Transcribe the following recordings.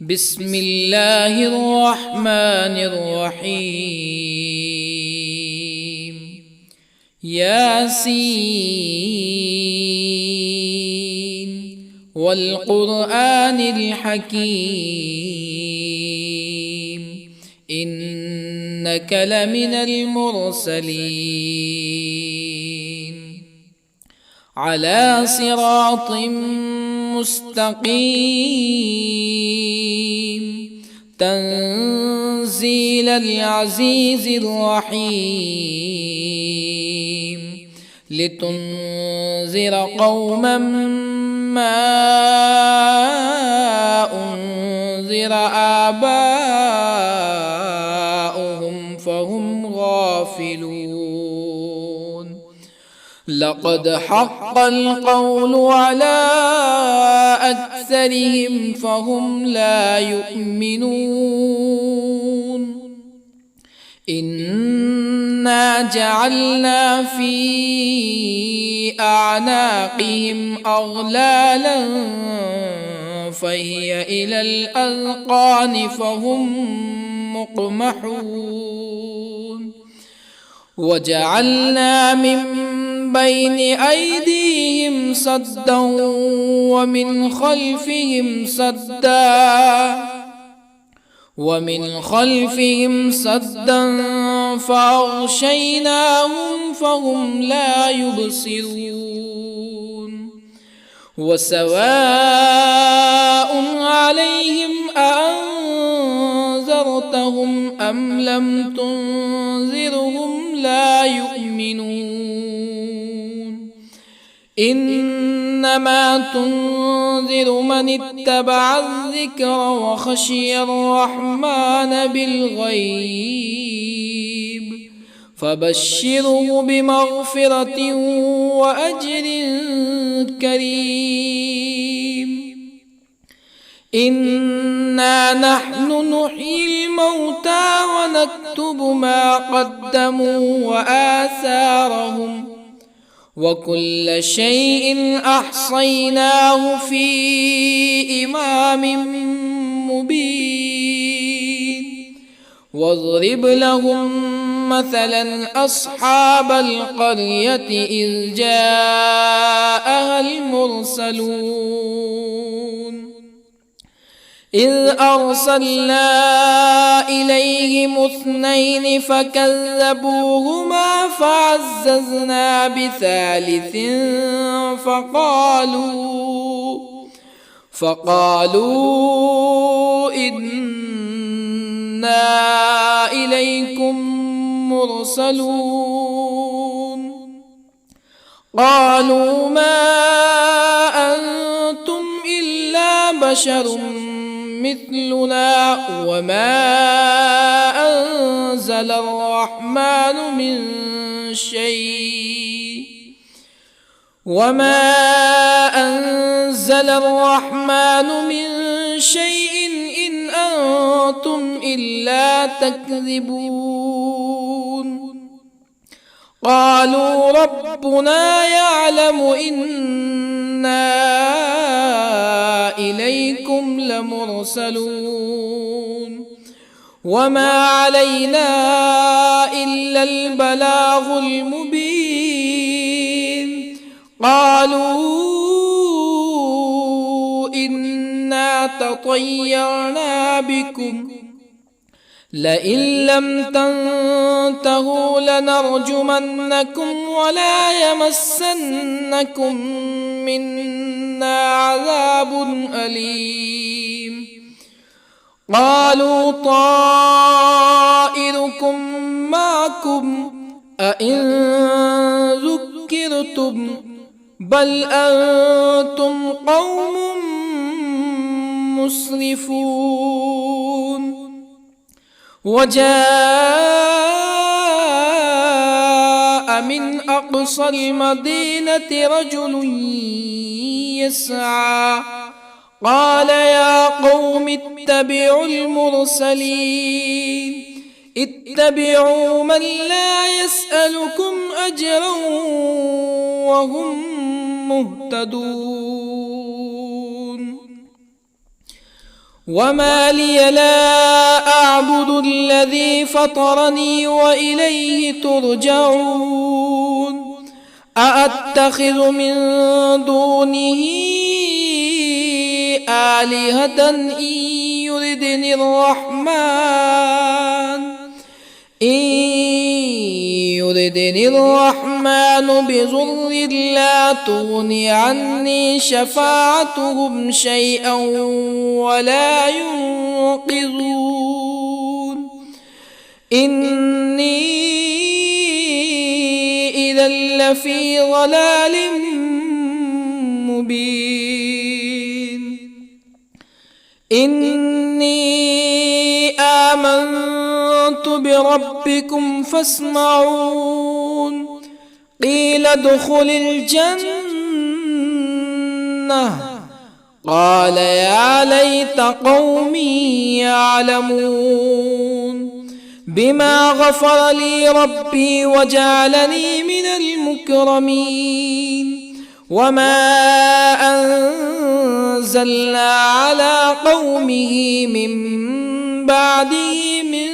بسم الله الرحمن الرحيم. ياسين والقرآن الحكيم إنك لمن المرسلين على صراط مستقيم تنزيل العزيز الرحيم لتنذر قوما ما أنذر آباؤهم فهم غافلون. لقد حق القول على أكثرهم فهم لا يؤمنون. إنا جعلنا في أعناقهم أغلالا فهي إلى الأذقان فهم مقمحون. وجعلنا من بين أيديهم سدا ومن خلفهم سدا فأغشيناهم فهم لا يبصرون. وسواء عليهم أأنذرتهم أم لم تنذرهم لا يؤمنون. إنما تنذر من اتبع الذكر وخشي الرحمن بالغيب فبشره بمغفرة وأجر كريم. إنا نحن نحيي الموتى ونكتب ما قدموا وآثارهم وكل شيء أحصيناه في إمام مبين. واضرب لهم مثلا أصحاب القرية إذ جاءها المرسلون إذ أرسلنا إليهم اثنين فكذبوهما فعززنا بثالث فقالوا إنا إليكم مرسلون. قالوا ما أنتم إلا بشر مثلنا وما أنزل الرحمن من شيء إن أنتم إلا تكذبون. قالوا ربنا يعلم إنا إليكم لمرسلون وما علينا إلا البلاغ المبين. قالوا إنا تطيرنا بكم لئن لم تنتهوا لنرجمنكم ولا يمسنكم منا عذاب أليم. قالوا طائركم معكم أئن ذكرتم بل أنتم قوم مسرفون. وجاء من أقصى المدينة رجل يسعى قال يا قوم اتبعوا المرسلين اتبعوا من لا يسألكم أجرا وهم مهتدون. وما لي لا أعبد الذي فطرني وإليه ترجعون أأتخذ من دونه آلهة يردني الرحمن بضر لا تغن عني شفاعتهم شيئا ولا ينقذون إني إذا لفي ضلال مبين إني آمنت بربكم فاسمعون قيل ادخل الجنة قال يا ليت قومي يعلمون بما غفر لي ربي وجعلني من المكرمين وما أنزلنا على قومه من بعده من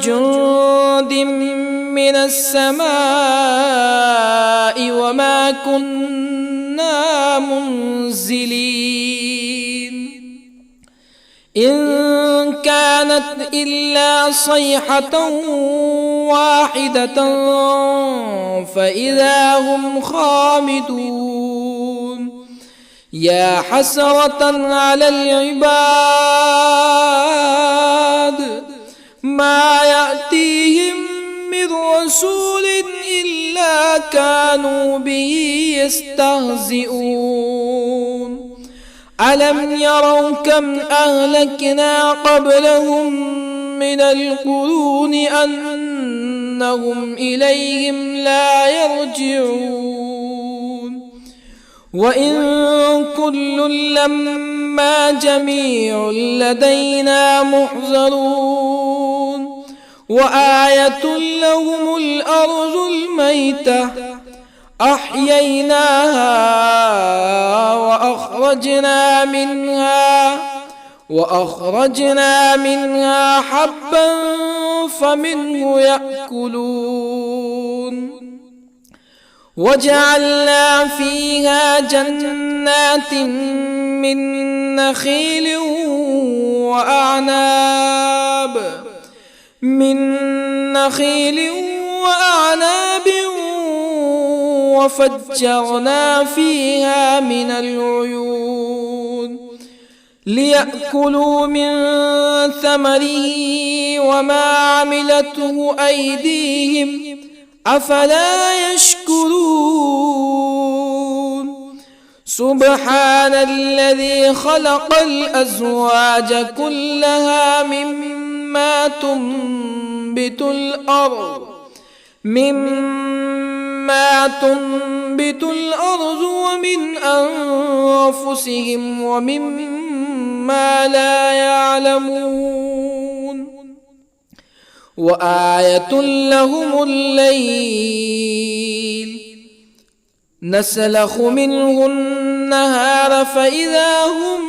جند من السماء وما كنا منزلين إن كانت إلا صيحة واحدة فإذا هم خامدون يا حسرة على العباد ما يأتيهم من رسول إلا كانوا به يستهزئون ألم يروا كم أهلكنا قبلهم من القرون أنهم إليهم لا يرجعون وإن كل لما جميع لدينا محضرون وآية لهم الأرض الميتة أحييناها وأخرجنا منها حبا فمنه يأكلون وجعلنا فيها جنات من نخيل وأعناب وفجرنا فيها من العيون ليأكلوا من ثمره وما عملته أيديهم أفلا يشكرون سبحان الذي خلق الأزواج كلها مما تنبت الأرض ومن أنفسهم ومما لا يعلمون وآية لهم الليل نسلخ منه النهار فإذا هم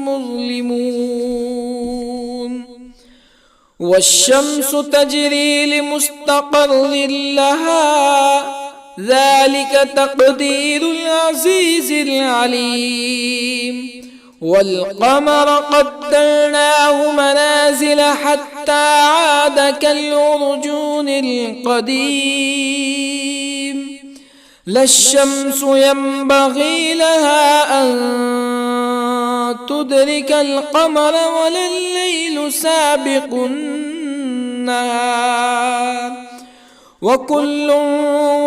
مظلمون والشمس تجري لمستقر لها ذلك تقدير العزيز العليم والقمر قدرناه منازل حتى عاد كالعرجون القديم لا الشمس ينبغي لها أن تدرك القمر ولا الليل سابق النهار وكل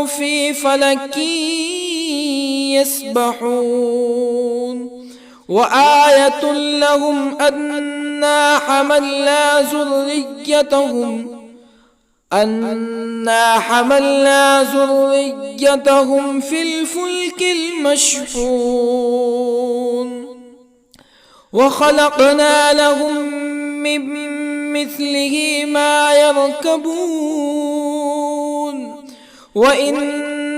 في فلك يسبحون وآية لهم أنا حملنا ذريتهم في الفلك المشحون وخلقنا لهم من مثله ما يركبون وإن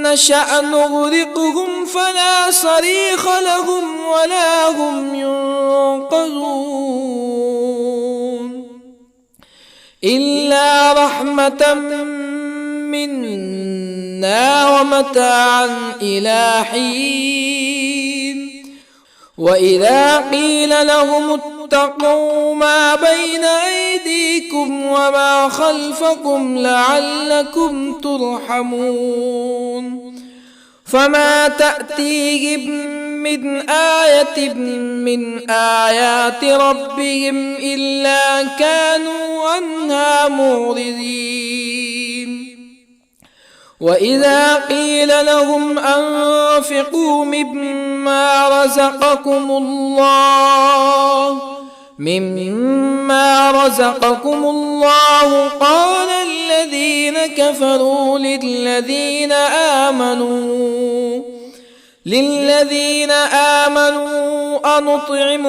نشأ نغرقهم فلا صريخ لهم ولا هم ينقذون إلا رحمة منا ومتاعا إلى حين وإذا قيل لهم اتقوا ما بين أيديكم وما خلفكم لعلكم ترحمون فما تأتيهم من آية من آيات ربهم إلا كانوا عنها معرضين وإذا قيل لهم أنفقوا مما رزقكم الله قال الذين كفروا للذين آمنوا أنطعم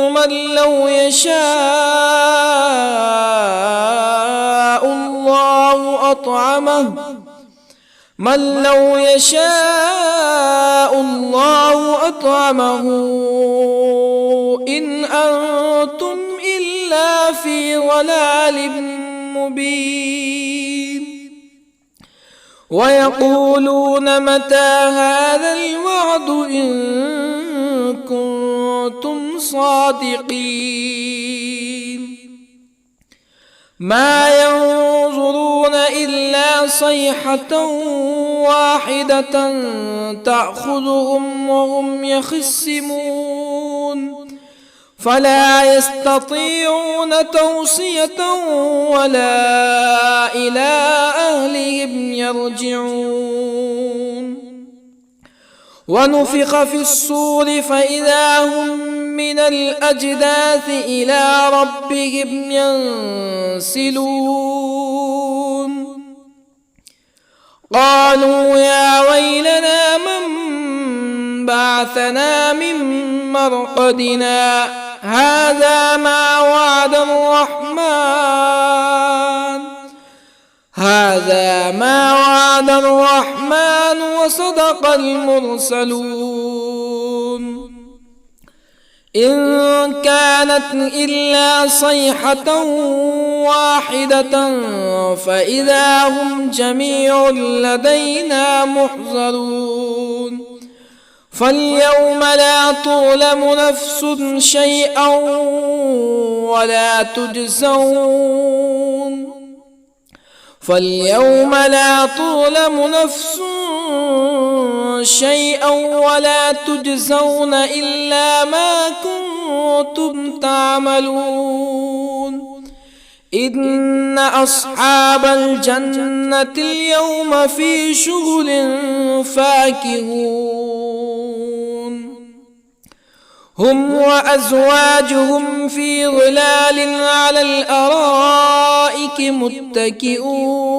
من لو يشاء الله أطعمه إن أنتم إلا في ضلال مبين ويقولون متى هذا الوعد إن كنتم صادقين ما ينظرون إلا صيحة واحدة تأخذهم وهم يخصمون فلا يستطيعون توصية ولا إلى أهلهم يرجعون ونفخ في الصور فإذا هم من الأجداث إلى ربهم ينسلون قالوا يا ويلنا من بعثنا من مرقدنا هذا ما وعد الرحمن وصدق المرسلون إن كانت إلا صيحة واحدة فإذا هم جميع لدينا محضرون فاليوم لا تظلم نفس شيئا ولا تجزون إلا ما كنتم تعملون إن أصحاب الجنة اليوم في شغل فاكهون هم وأزواجهم في ظلال على الأرائك متكئون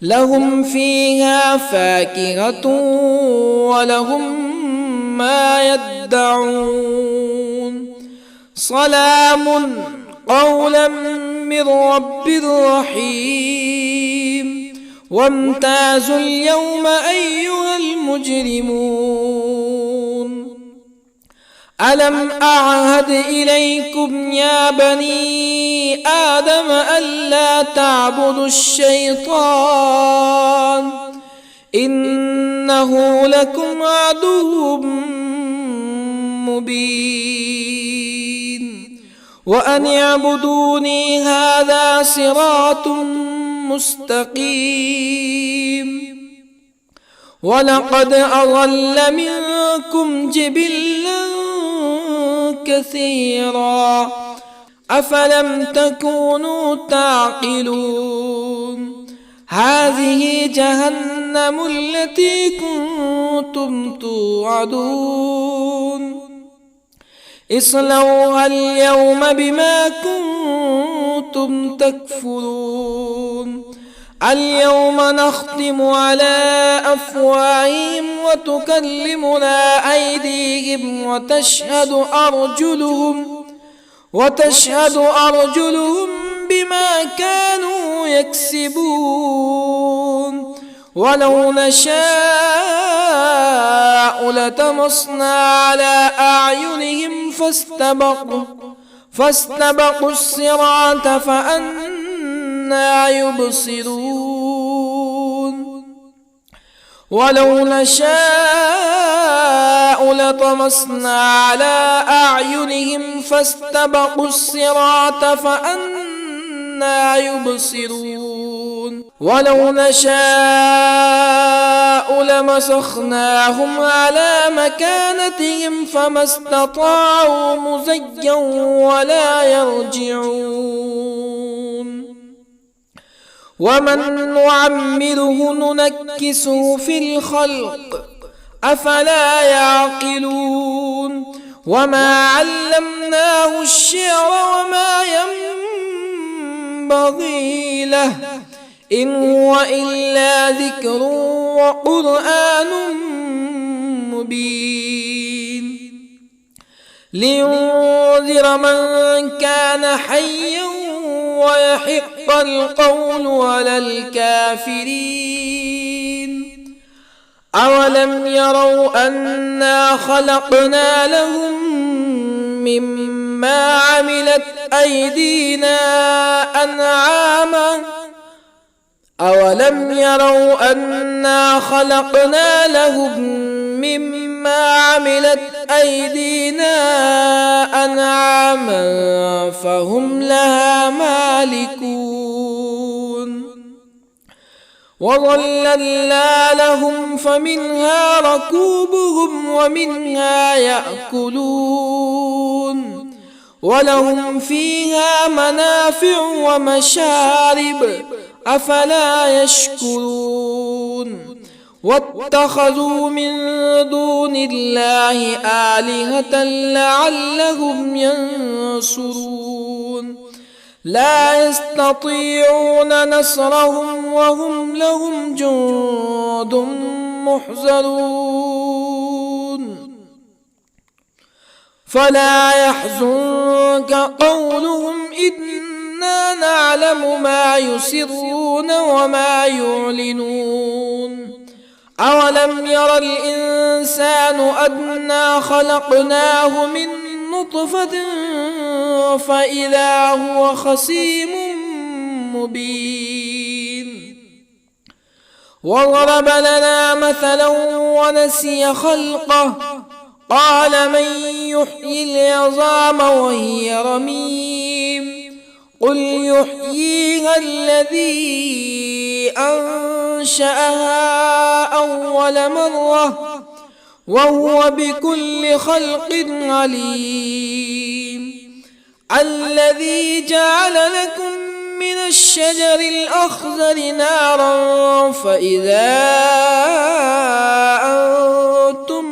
لهم فيها فاكهة ولهم ما يدعون سلام قولا من رب رحيم وامتازوا اليوم أيها المجرمون ألم أعهد إليكم يا بني آدم ألا تعبدوا الشيطان إنه لكم عدو مبين وأن اعبدوني هذا صراط مستقيم ولقد أضل منكم جبلا كثيرا أفلم تكونوا تعقلون هذه جهنم التي كنتم توعدون اصلوها اليوم بما كنتم تكفرون اليوم نختم على أفواههم وتكلمنا أيديهم وتشهد أرجلهم بما كانوا يكسبون ولو نشاء لطمسنا على أعينهم فاستبقوا الصراط فأنى يبصرون ولو نشاء لطمسنا على أعينهم فاستبقوا الصراط فأنى يبصرون ولو نشاء لمسخناهم على مكانتهم فما استطاعوا مزيا ولا يرجعون ومن نعمره ننكسه في الخلق أفلا يعقلون وما علمناه الشعر وما ينبغي له إن هو إلا ذكر وقرآن مبين لينذر من كان حيا ويحق القول على الكافرين أولم يروا أنا خلقنا لهم مما عملت أيدينا أنعاما أولم يروا أنا خلقنا لهم مما عملت أيدينا أنعاما فهم لها مالكون وظللنا لهم فمنها ركوبهم ومنها يأكلون ولهم فيها منافع ومشارب أفلا يشكرون واتخذوا من دون الله آلهة لعلهم ينصرون لا يستطيعون نصرهم وهم لهم جند محضرون فلا يحزنك قولهم إنا نعلم ما يسرون وما يعلنون أولم ير الإنسان أنا خلقناه من نطفة فإذا هو خصيم مبين وضرب لنا مثلا ونسي خلقه قال من يحيي العظام وهي رميم قل يحييها الذي أنشأها أول مرة وهو بكل خلق عليم الذي جعل لكم من الشجر الأخضر نارا فإذا أنتم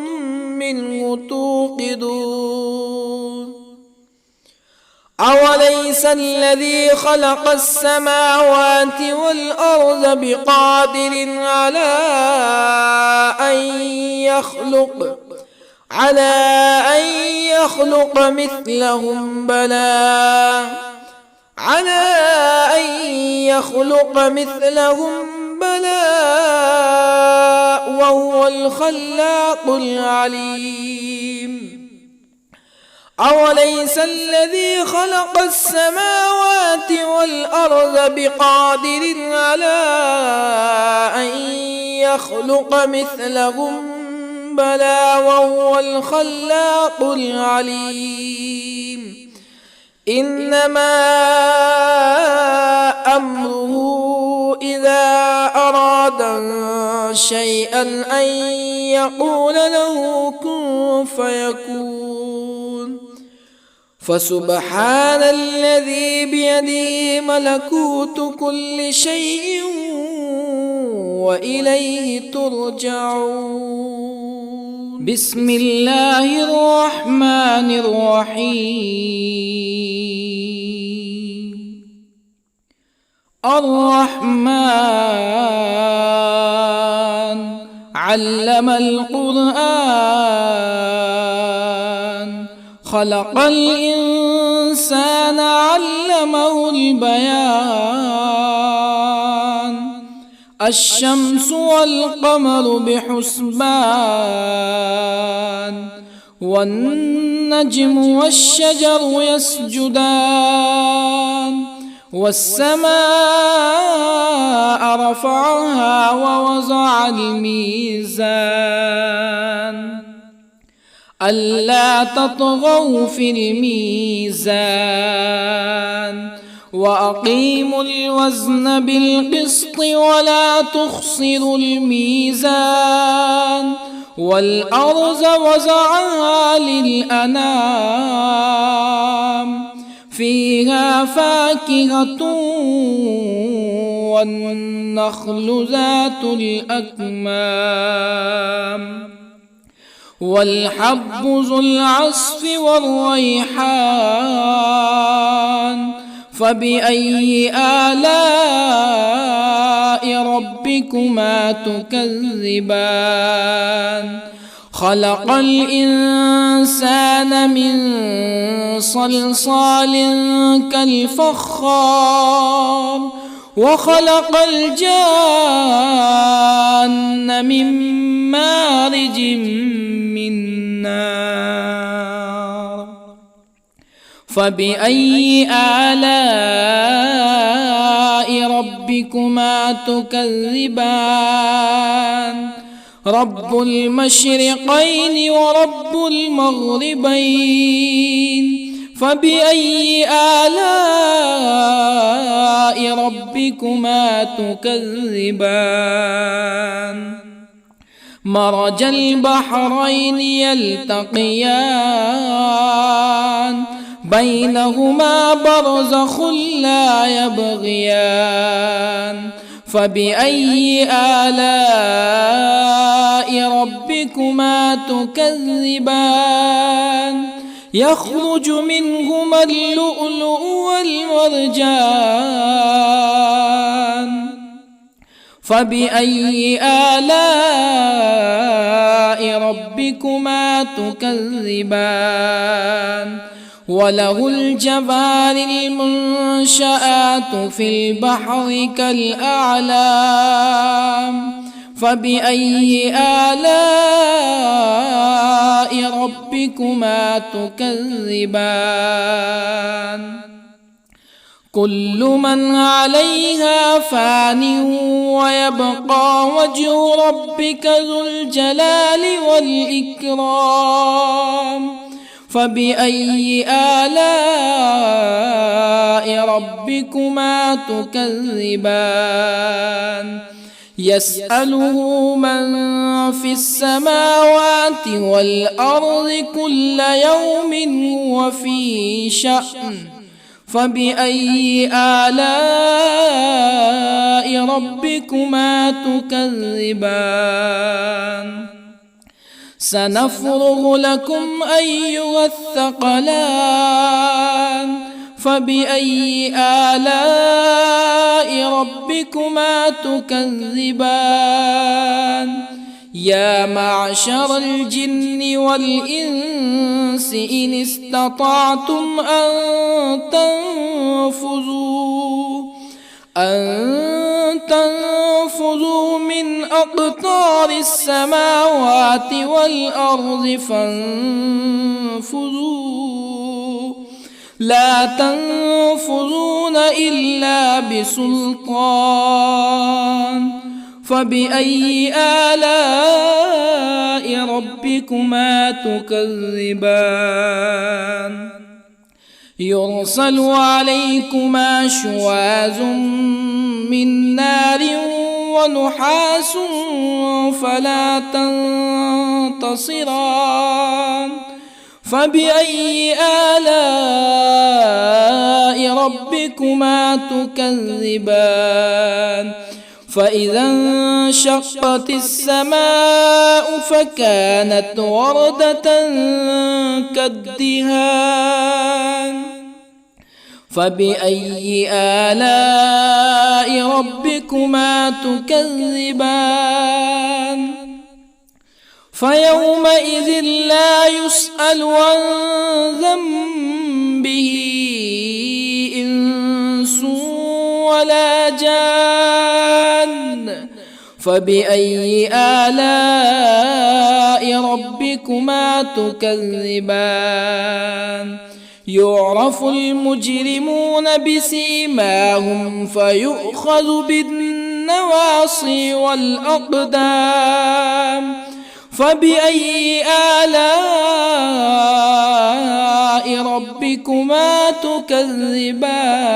منه توقدون أوليس الذي خلق السماوات والأرض بقادر على أن يخلق مثلهم بلى وهو الخلاق العليم أوليس الذي خلق السماوات والأرض بقادر على أن يخلق مثلهم بلى وهو الخلاق العليم إنما أمره إذا أراد شيئا أن يقول له كن فيكون فسبحان الذي بيده ملكوت كل شيء وإليه ترجعون بسم الله الرحمن الرحيم الرحمن علم القرآن خلق الإنسان الإنسان علمه البيان الشمس والقمر بحسبان والنجم والشجر يسجدان والسماء رفعها ووضع الميزان ألا تطغوا في الميزان وأقيموا الوزن بالقسط ولا تخسروا الميزان والأرض وضعها للأنام فيها فاكهة والنخل ذات الأكمام والحب ذو العصف والريحان فبأي آلاء ربكما تكذبان خلق الإنسان من صلصال كالفخار وخلق الجان من مارج من نار فبأي آلاء ربكما تكذبان رب المشرقين ورب المغربين فبأي آلاء ربكما تكذبان مرج البحرين يلتقيان بينهما برزخ لا يبغيان فبأي آلاء ربكما تكذبان يخرج منهما اللؤلؤ والمرجان فبأي آلاء ربكما تكذبان وله الجوار المنشآت في البحر كالأعلام فبأي آلاء ربكما تكذبان كل من عليها فان ويبقى وجه ربك ذو الجلال والإكرام فبأي آلاء ربكما تكذبان يسأله من في السماوات والأرض كل يوم هو في شأن فبأي آلاء ربكما تكذبان سنفرغ لكم أيها الثقلان فبأي آلاء ربكما تكذبان يا معشر الجن والإنس إن استطعتم أن تنفذوا من أقطار السماوات والأرض فانفذوا لا تنفذون إلا بسلطان فبأي آلاء ربكما تكذبان يرسل عليكما شواظ من نار ونحاس فلا تنتصران فبأي آلاء ربكما تكذبان فإذا انشقت السماء فكانت وردة كالدهان فبأي آلاء ربكما تكذبان فيومئذ لا يسأل عن ذنبه ولا جان فبأي آلاء ربكما تكذبان يعرف المجرمون بسيماهم فيؤخذ بالنواصي والأقدام فبأي آلاء ربكما تكذبان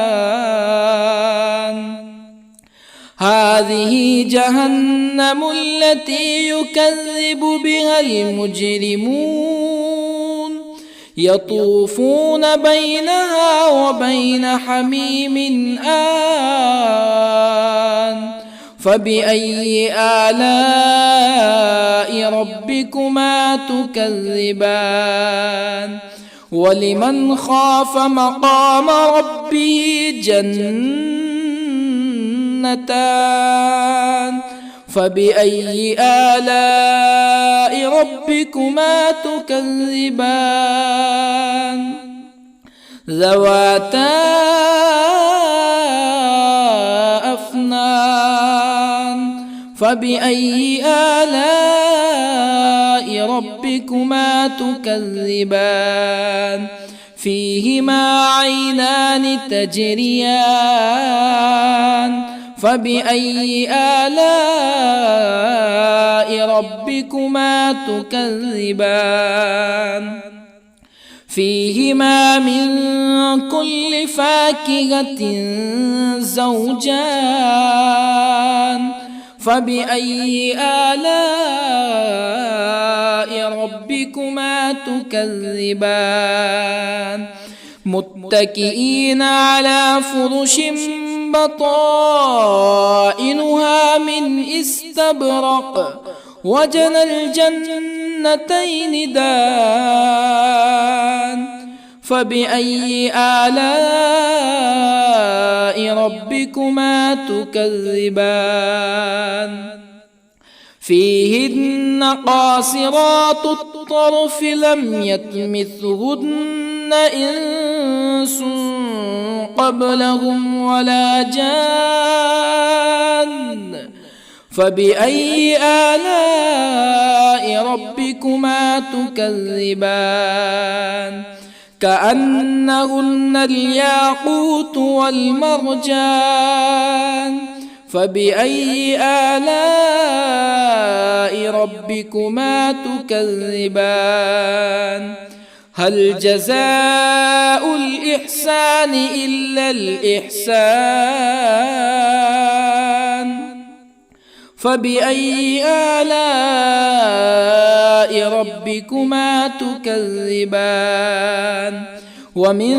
هذه جهنم التي يكذب بها المجرمون يطوفون بينها وبين حميم آن فبأي آلاء ربكما تكذبان ولمن خاف مقام ربه جنتان فبأي آلاء ربكما تكذبان ذواتا أفنان فبأي آلاء ربكما تكذبان فيهما عينان تجريان فبأي آلاء ربكما تكذبان فيهما من كل فاكهة زوجان فبأي آلاء ربكما تكذبان متكئين على فرش بطائنها من استبرق وجنى الجنتين دان فبأي آلاء ربكما تكذبان فيهن قاصرات الطرف لم يطمثهن إنس قبلهم ولا جان فبأي آلاء ربكما تكذبان كأنهن الياقوت والمرجان فبأي آلاء ربكما تكذبان هل جزاء الإحسان إلا الإحسان فبأي آلاء ربكما تكذبان ومن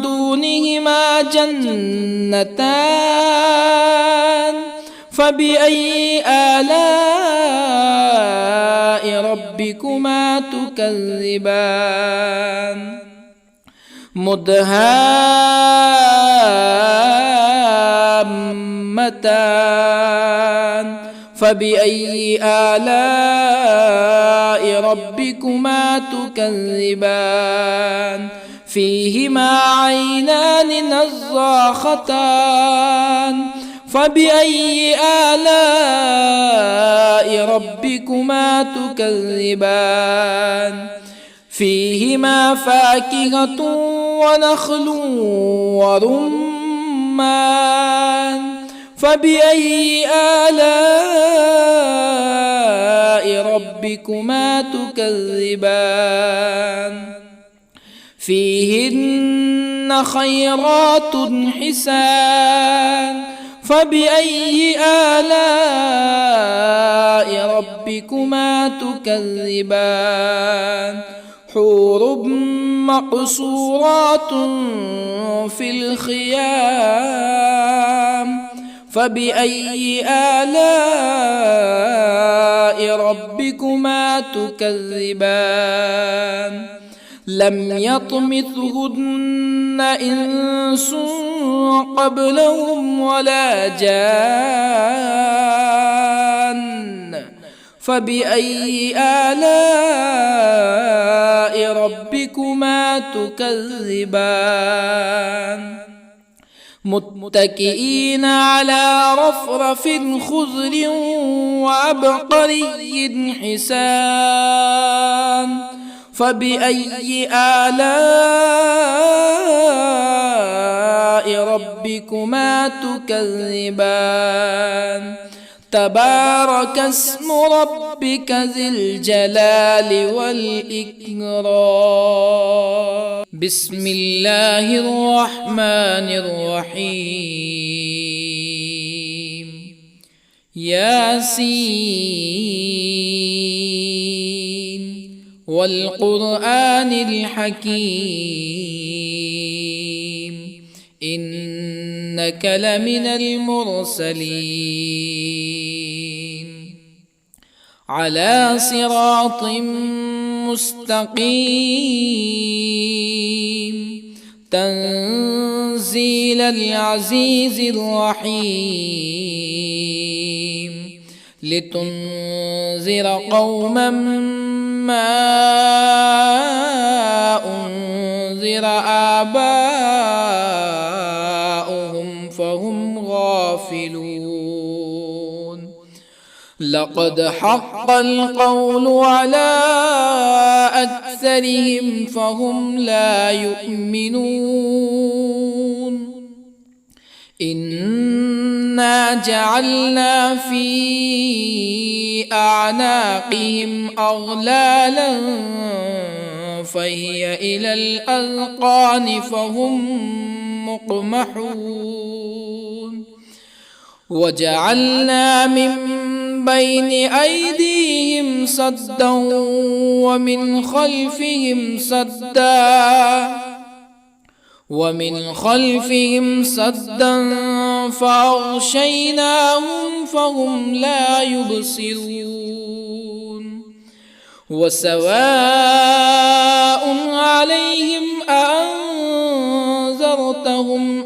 دونهما جنتان فبأي آلاء ربكما تكذبان مدهامتان فبأي آلاء ربكما تكذبان فيهما عينان نضاختان فبأي آلاء ربكما تكذبان فيهما فاكهة ونخل ورمان فبأي آلاء ربكما تكذبان فيهن خيرات حسان فبأي آلاء ربكما تكذبان حور مقصورات في الخيام فبأي آلاء ربكما تكذبان لم يطمثهن إنس قبلهم ولا جان فبأي آلاء ربكما تكذبان متكئين على رفرف خضر وعبقري حسان فبأي آلاء ربكما تكذبان تبارك اسم ربك ذي الجلال والإكرام بسم الله الرحمن الرحيم ياسين والقرآن الحكيم إنك لمن المرسلين على صراط مستقيم تنزيل العزيز الرحيم لتنذر قوما ما أنذر آباؤهم فهم غافلون لقد حق القول على أكثرهم فهم لا يؤمنون إنا جعلنا في أعناقهم أغلالا فهي إلى الأذقان فهم مقمحون وجعلنا من بين أيديهم سدا ومن خلفهم سدا فأغشيناهم فهم لا يبصرون وسواء عليهم أأنذرتهم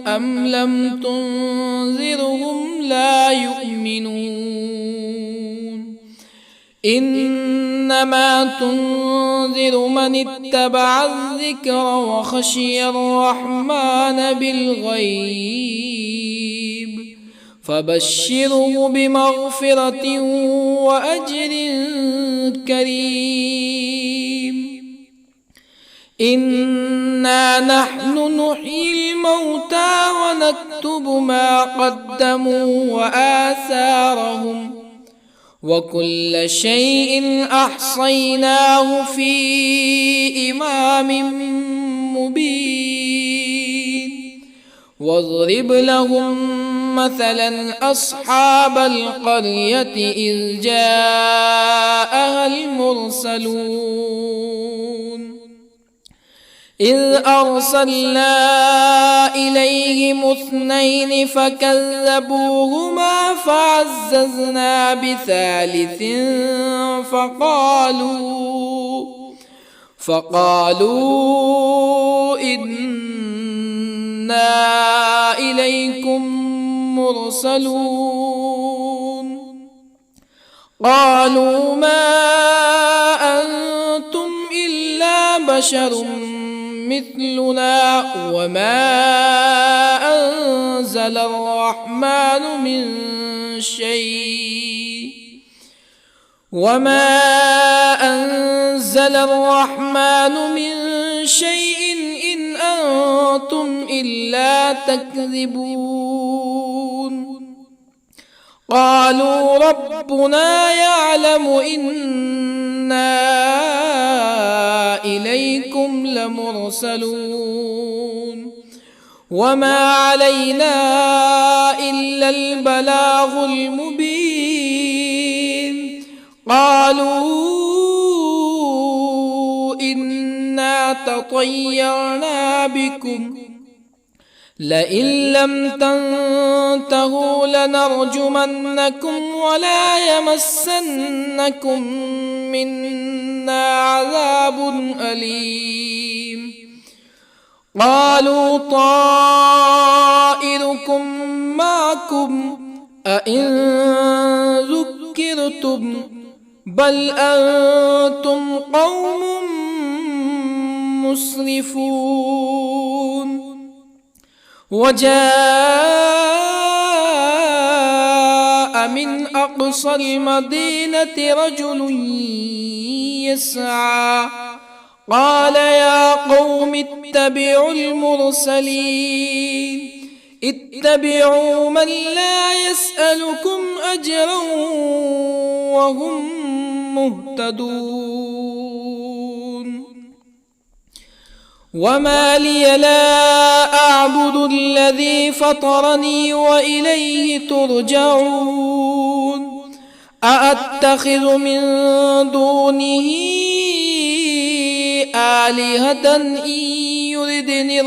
أم لم تنذرهم لا يؤمنون إنما تنذر من اتبع الذكر وخشي الرحمن بالغيب فبشره بمغفرة وأجر كريم إنا نحن نحيي الموتى ونكتب ما قدموا وآثارهم وكل شيء أحصيناه في إمام مبين واضرب لهم مثلا أصحاب القرية إذ جاءها المرسلون إذ أرسلنا إليهم اثنين فكذبوهما فعززنا بثالث فقالوا إنا إليكم مرسلون قالوا ما أنتم إلا بشر مثلنا وما أنزل الرحمن من شيء إن أنتم إلا تكذبون قالوا ربنا يعلم إنا إليكم لمرسلون وما علينا إلا البلاغ المبين قالوا إنا تطيرنا بكم لئن لم تنتهوا لنرجمنكم ولا يمسنكم منا عذاب أليم قالوا طائركم معكم أئن ذكرتم بل أنتم قوم مسرفون وجاء من أقصى المدينة رجل يسعى قال يا قوم اتبعوا المرسلين اتبعوا من لا يسألكم أجرا وهم مهتدون وما لي لا أعبد الذي فطرني وإليه ترجعون أأتخذ من دونه آلهة إن يردني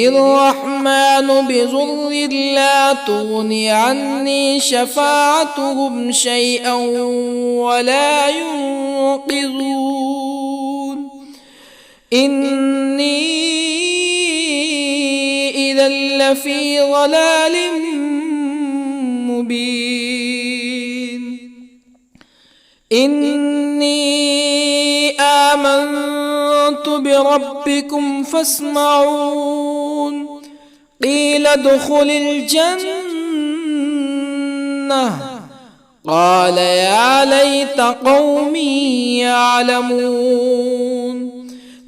الرحمن بضر لا تغني عني شفاعتهم شيئا ولا ينقذون إني إذا لفي ضلال مبين إني آمنت بربكم فاسمعون قيل ادخل الجنة قال يا ليت قومي يعلمون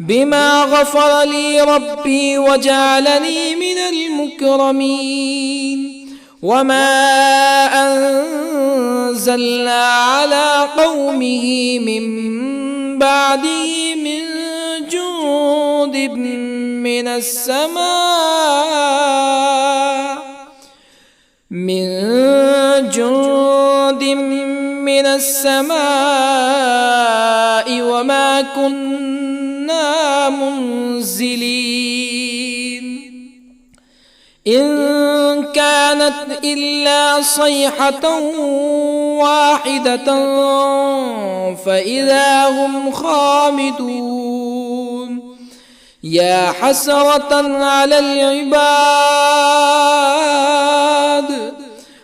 بما غفر لي ربي وجعلني من المكرمين وما أنزلنا على قومه من بعده من جند من السماء وما كنا منزلين إن كانت إلا صيحة واحدة فإذا هم خامدون يا حسرة على العباد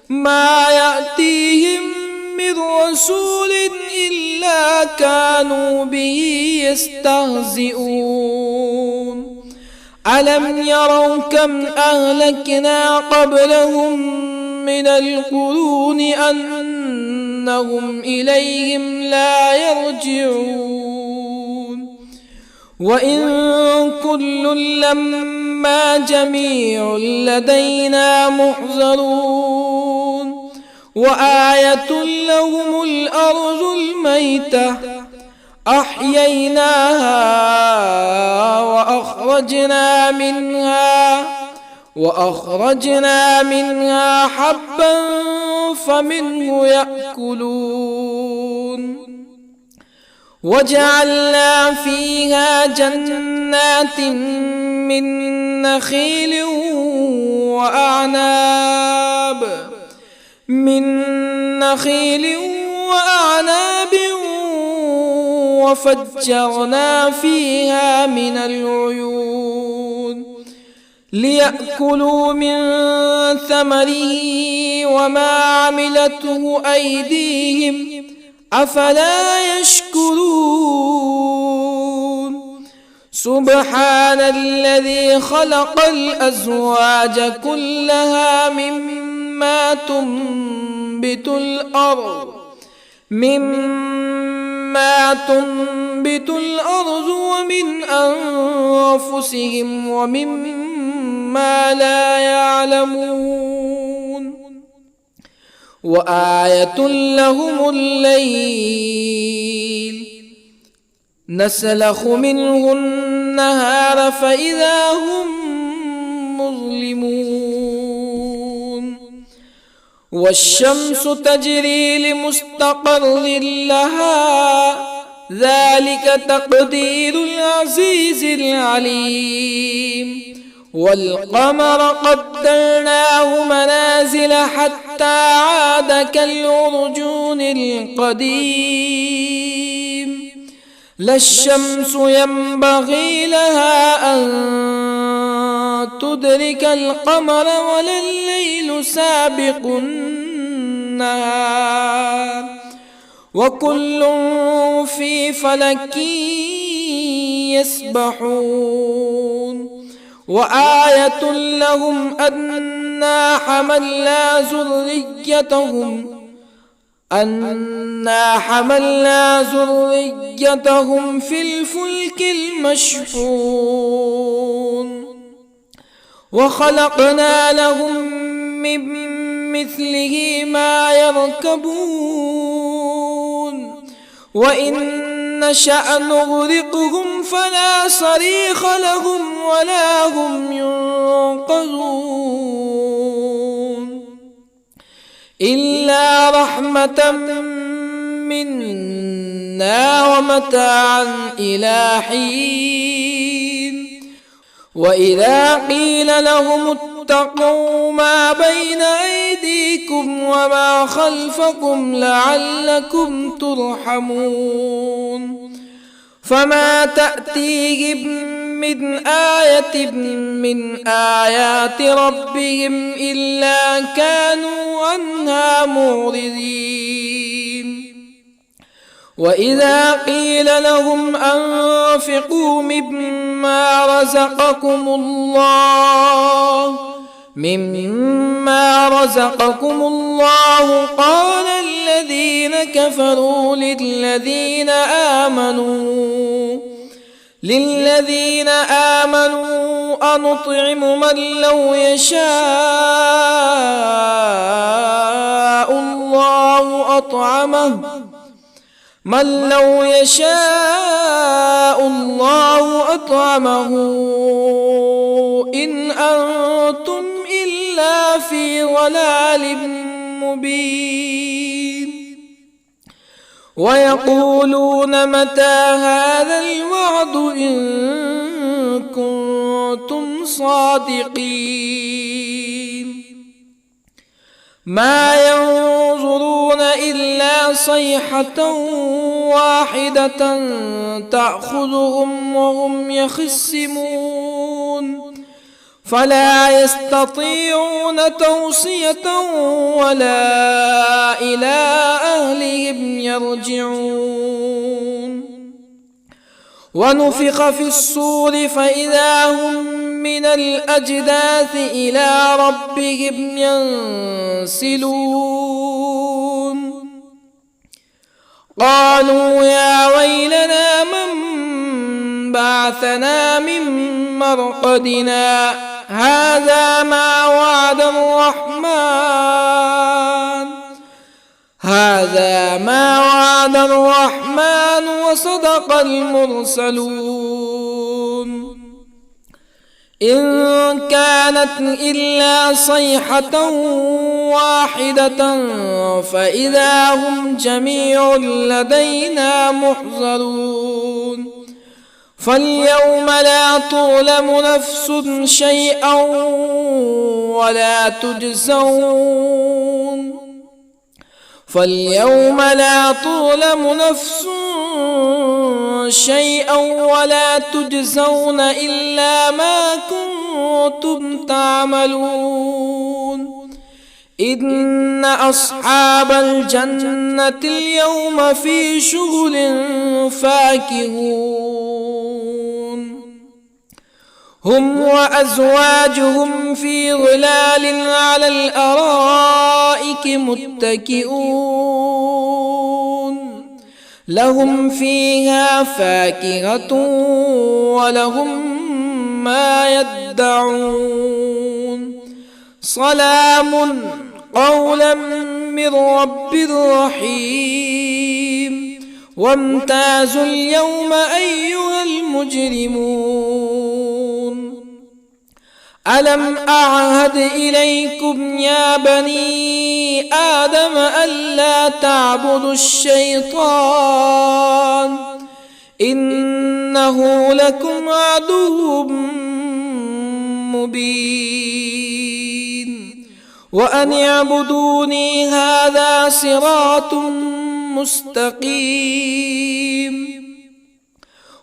ما يأتيهم من رسول إلا كانوا به يستهزئون ألم يروا كم أهلكنا قبلهم من القرون أنهم إليهم لا يرجعون وإن كل لما جميع لدينا محضرون وآية لهم الأرض الميتة أحييناها وأخرجنا منها حبا فمنه يأكلون وجعلنا فيها جنات من نخيل وأعناب وفجرنا فيها من العيون ليأكلوا من ثمره وما عملته أيديهم أفلا يشكرون سبحان الذي خلق الأزواج كلها مما تنبت الأرض ومن أنفسهم ومما لا يعلمون وآية لهم الليل نسلخ منه النهار فإذا هم مظلمون والشمس تجري لمستقر لها ذلك تقدير العزيز العليم والقمر قدرناه منازل حتى عاد كالعرجون القديم لا الشمس ينبغي لها أن تدرك القمر ولا الليل سابق النهار وكل في فلك يسبحون وآية لهم أنا حملنا ذريتهم في الفلك المشحون وخلقنا لهم من مثله ما يركبون وإن نشأ نغرقهم فلا صريخ لهم ولا هم ينقذون إلا رحمة منا ومتاعا إلى حين وإذا قيل لهم اتقوا ما بين أيديكم وما خلفكم لعلكم ترحمون فما تأتيهم من آية من آيات ربهم إلا كانوا عنها معرضين وإذا قيل لهم أنفقوا مما رزقكم الله قال الذين كفروا للذين آمنوا أنطعم من لو يشاء الله أطعمه إن أنتم إلا في ضلال مبين ويقولون متى هذا الوعد إن كنتم صادقين ما ينظرون إلا صيحة واحدة تأخذهم وهم يخصمون فلا يستطيعون توصية ولا إلى أهلهم يرجعون ونفخ في الصور فإذا هم من الأجداث إلى ربهم ينسلون قالوا يا ويلنا من بعثنا من مرقدنا هذا ما وعد الرحمن وصدق المرسلون إن كانت إلا صيحة واحدة فإذا هم جميع لدينا محضرون فاليوم لا تظلم نفس شيئا ولا تجزون إلا ما كنتم تعملون إن أصحاب الجنة اليوم في شغل فاكهون هم وأزواجهم في ظلال على الأرائك متكئون لهم فيها فاكهة ولهم ما يدعون سلام قولا من رب رحيم وامتازوا اليوم أيها المجرمون ألم أعهد إليكم يا بني آدم ألا تعبدوا الشيطان إنه لكم عدو مبين وأن اعبدوني هذا صراط مستقيم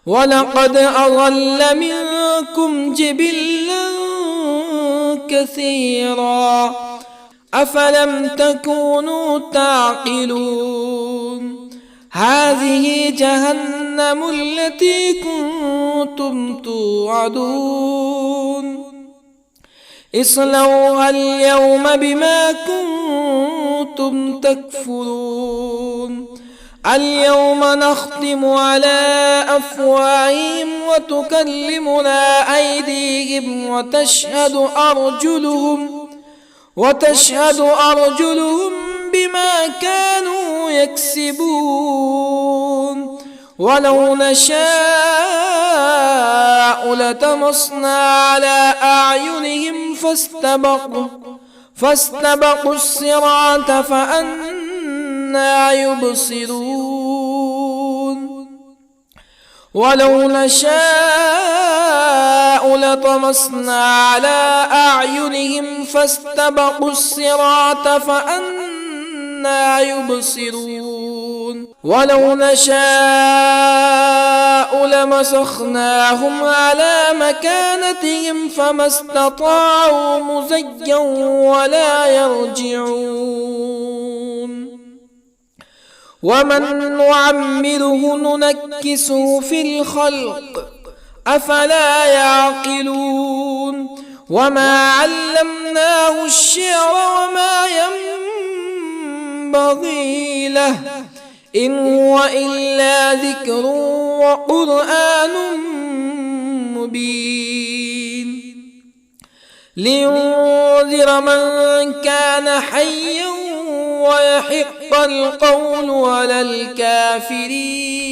ولقد أضل منكم جبلا كثيرا أفلم تكونوا تعقلون هذه جهنم التي كنتم كنتم توعدون اصلوها اليوم بما كنتم تكفرون اليوم نختم على أفواههم وتكلمنا أيديهم وتشهد أرجلهم بما كانوا يكسبون ولو نشاء لطمسنا على أعينهم فاستبقوا الصراط فأنى يبصرون ولو نشاء لطمسنا على أعينهم فاستبقوا الصراط فأنى يبصرون ولو نشاء لمسخناهم على مكانتهم فما استطاعوا مزيا ولا يرجعون ومن نعمره ننكسه في الخلق أفلا يعقلون وما علمناه الشعر وما ينبغي له إن هو إلا ذكر وقرآن مبين لينذر من كان حيا ويحق القول على الكافرين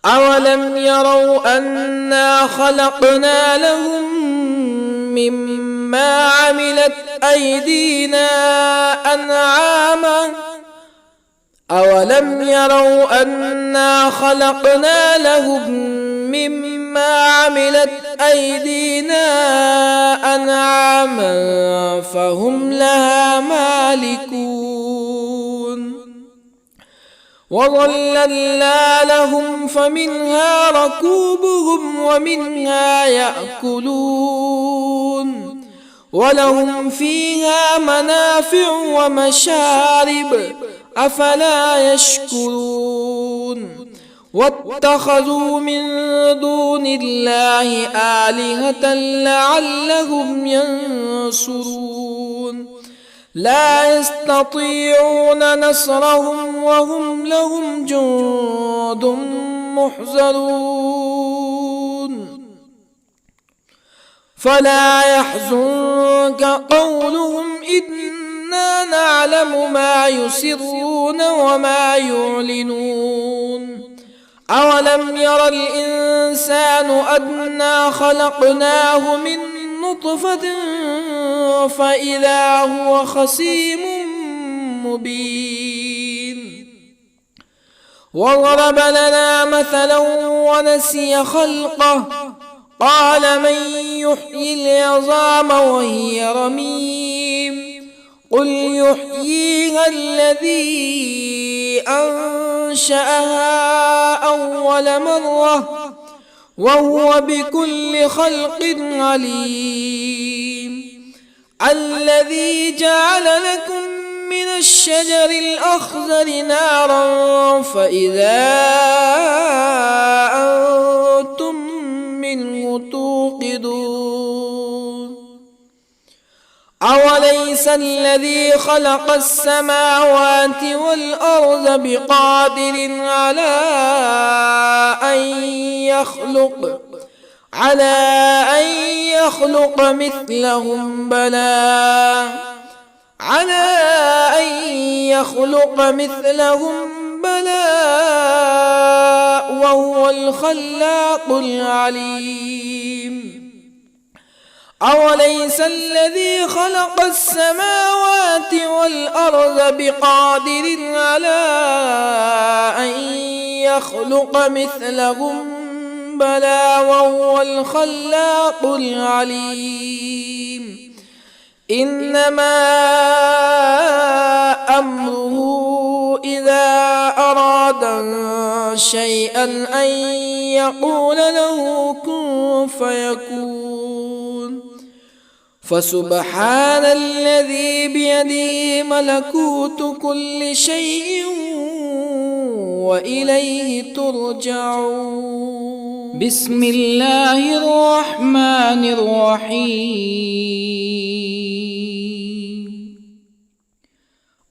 أولم يروا أنا خلقنا لهم مما عملت أيدينا أنعاما أولم يروا أنا خلقنا لهم مما عملت أيدينا أنعاما فهم لها مالكون وظللنا لهم فمنها ركوبهم ومنها يأكلون ولهم فيها منافع ومشارب أفلا يشكرون واتخذوا من دون الله آلهة لعلهم ينصرون لا يستطيعون نصرهم وهم لهم جند محضرون فلا يحزنك قولهم إنا نعلم ما يسرون وما يعلنون أولم ير الإنسان أنا خلقناه من نطفة فإذا هو خصيم مبين وضرب لنا مثلا ونسي خلقه قال من يحيي العظام وهي رميم قل يحييها الذي أنشأها أول مرة وهو بكل خلق عليم الذي جعل لكم من الشجر الأخضر نارا فإذا أنتم منه توقدون أوليس الذي خلق السماوات والأرض بقادر على أن يخلق مثلهم بلى وهو الخلاق العليم أوليس الذي خلق السماوات والأرض بقادر على أن يخلق مثلهم بلى وهو الخلاق العليم إنما أمره إذا أراد شيئا أن يقول له كن فيكون فسبحان الذي بيده ملكوت كل شيء وإليه ترجعون بسم الله الرحمن الرحيم.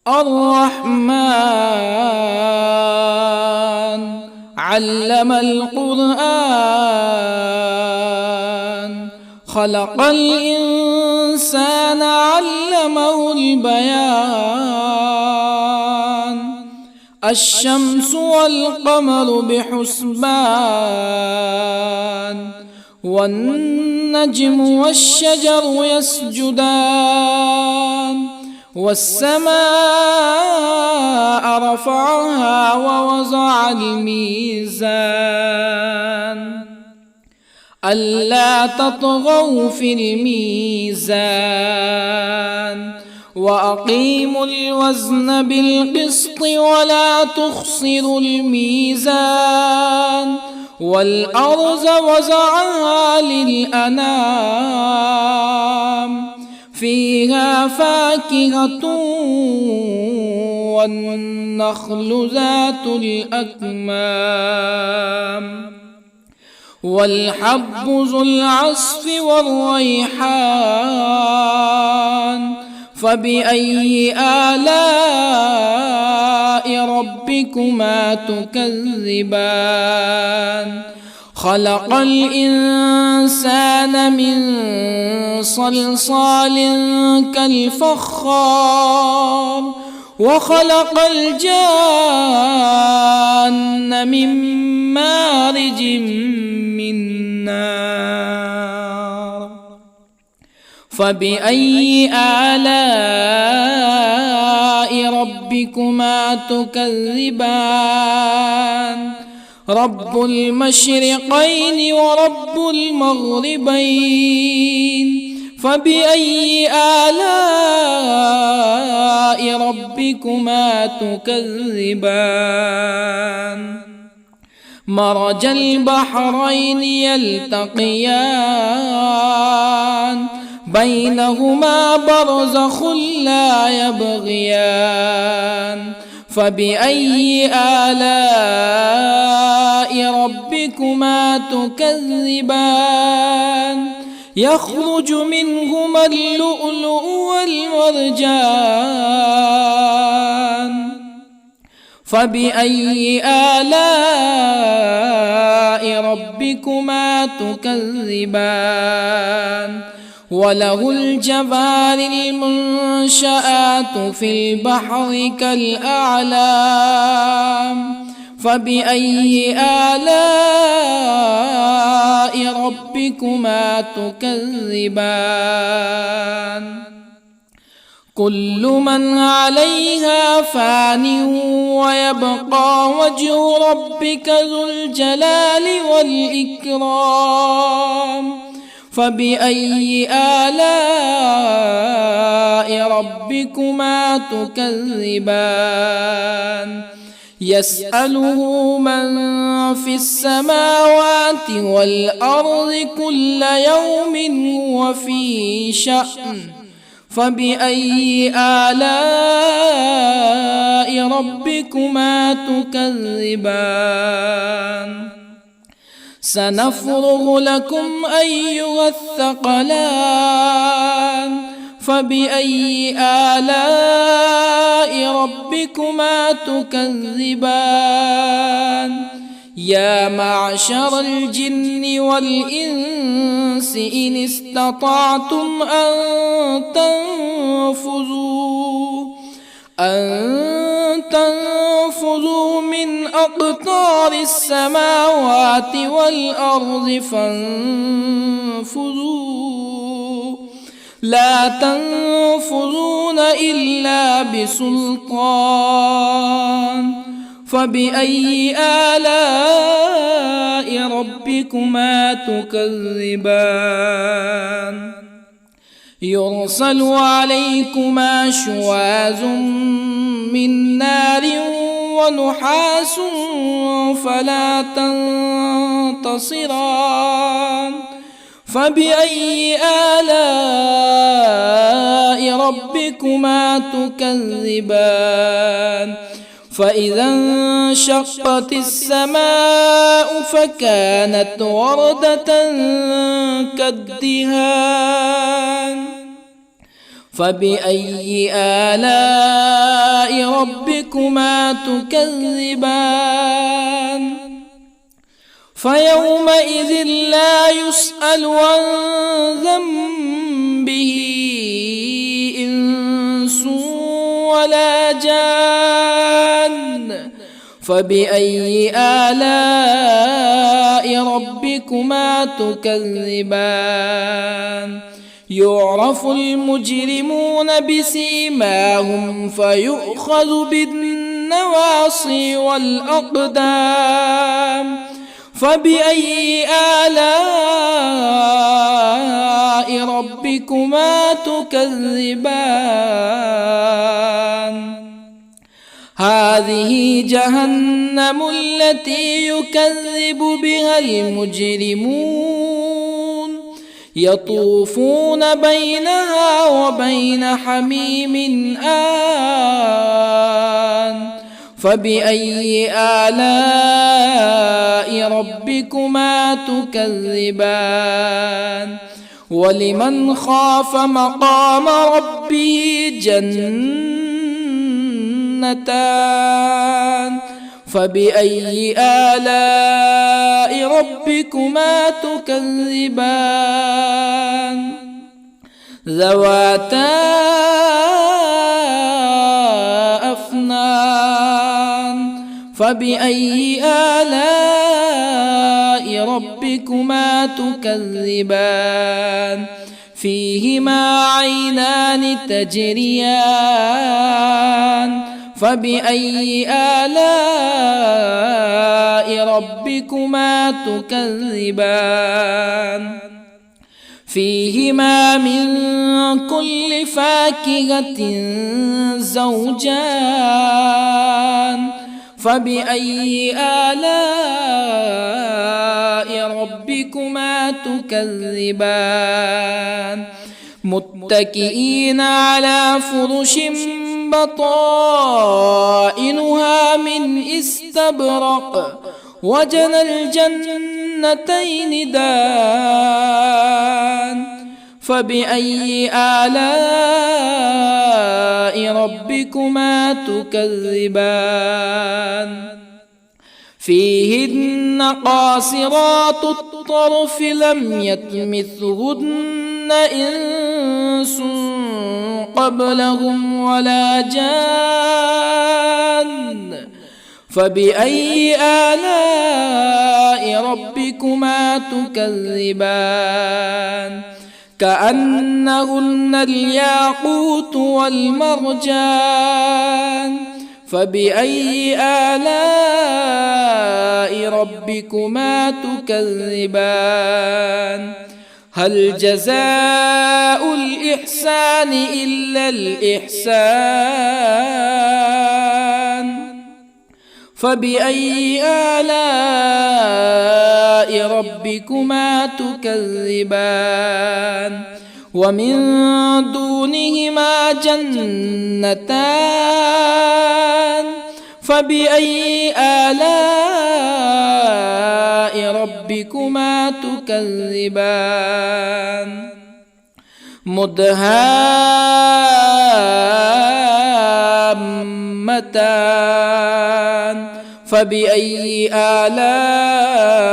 الرحمن علم القرآن، خلق الإنسان علمه البيان. الشمس والقمر بحسبان، والنجم والشجر يسجدان. والسماء رفعها ووضع الميزان، ألا تطغوا في الميزان، وأقيموا الوزن بالقسط ولا تخسروا الميزان. والأرض وضعها للأنام، فيها فاكهة والنخل ذات الأكمام، والحب ذو العصف والريحان. فبأي آلاء ربكما تكذبان؟ خلق الإنسان من صلصال كالفخار، وخلق الجان من مارج من نار. فبأي آلاء ربكما تكذبان؟ رب المشرقين ورب المغربين. فبأي آلاء ربكما تكذبان؟ مرج البحرين يلتقيان، بينهما برزخ لا يبغيان. فبأي آلاء ربكما تكذبان؟ يخرج منهما اللؤلؤ والمرجان. فبأي آلاء ربكما تكذبان؟ وله الجوار المنشآت في البحر كالأعلام. فبأي آلاء ربكما تكذبان؟ كل من عليها فان، ويبقى وجه ربك ذو الجلال والإكرام. فبأي آلاء ربكما تكذبان؟ يسأله من في السماوات والأرض كل يوم هو في شأن. فبأي آلاء ربكما تكذبان؟ سنفرغ لكم أيها الثقلان. فبأي آلاء ربكما تكذبان؟ يا معشر الجن والإنس إن استطعتم أن تنفذوا من أقطار السماوات والأرض فانفذوا، لا تنفذون إلا بسلطان. فبأي آلاء ربكما تكذبان؟ يرسل عليكما شواظ من نار ونحاس فلا تنتصران. فبأي آلاء ربكما تكذبان؟ فإذا انشقت السماء فكانت وردة كالدهان فبأي آلاء ربكما تكذبان فيومئذ لا يسأل عن ذنبه إنس ولا جان فبأي آلاء ربكما تكذبان يعرف المجرمون بسيماهم فيؤخذ بالنواصي والأقدام فبأي آلاء ربكما تكذبان هذه جهنم التي يكذب بها المجرمون يطوفون بينها وبين حميم آن فبأي آلاء ربكما تكذبان ولمن خاف مقام ربه جنتان فبأي آلاء ربكما تكذبان ذواتا أفنان فبأي آلاء ربكما تكذبان فيهما عينان تجريان فبأي آلاء ربكما تكذبان فيهما من كل فاكهة زوجان فبأي آلاء ربكما تكذبان متكئين على فرش بطائنها من استبرق وجنى الجنتين دان فبأي آلاء ربكما تكذبان فيهن قاصرات الطرف لم يطمثهن إنس قبلهم ولا جان فبأي آلاء ربكما تكذبان كأنهن الياقوت والمرجان فبأي آلاء ربكما تكذبان هل جزاء الإحسان إلا الإحسان فبأي آلاء ربكما تكذبان ومن دونهما جنتان فبأي آلاء ربكما تكذبان مدهامتان فبأي آلاء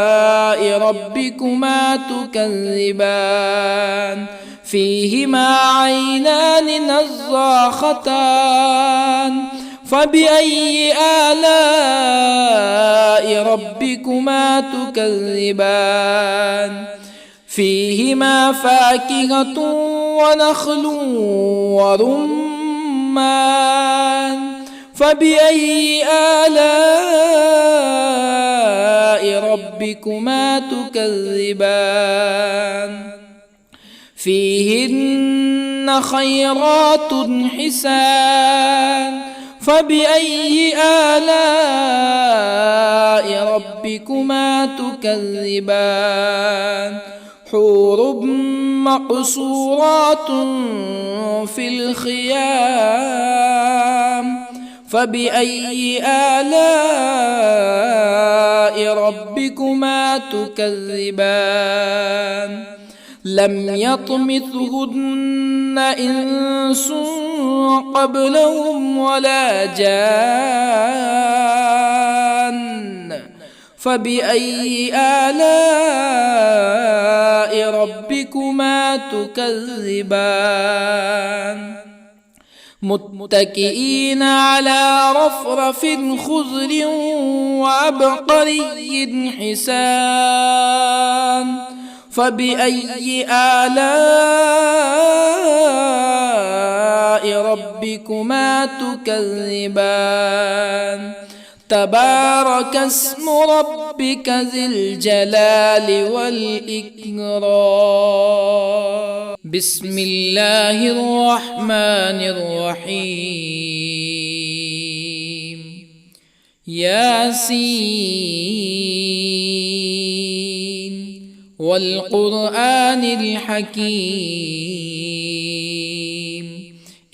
ربكما تكذبان فيهما عينان نضاختان فبأي آلاء ربكما تكذبان فيهما فاكهة ونخل ورمان فبأي آلاء ربكما تكذبان فيهن خيرات حسان فبأي آلاء ربكما تكذبان حور مقصورات في الخيام فبأي آلاء ربكما تكذبان لم يطمثهن إنس قبلهم ولا جان فبأي آلاء ربكما تكذبان متكئين على رفرف خضر وعبقري حسان فبأي آلاء ربكما تكذبان تبارك اسم ربك ذي الجلال والإكرام بسم الله الرحمن الرحيم ياسين والقرآن الحكيم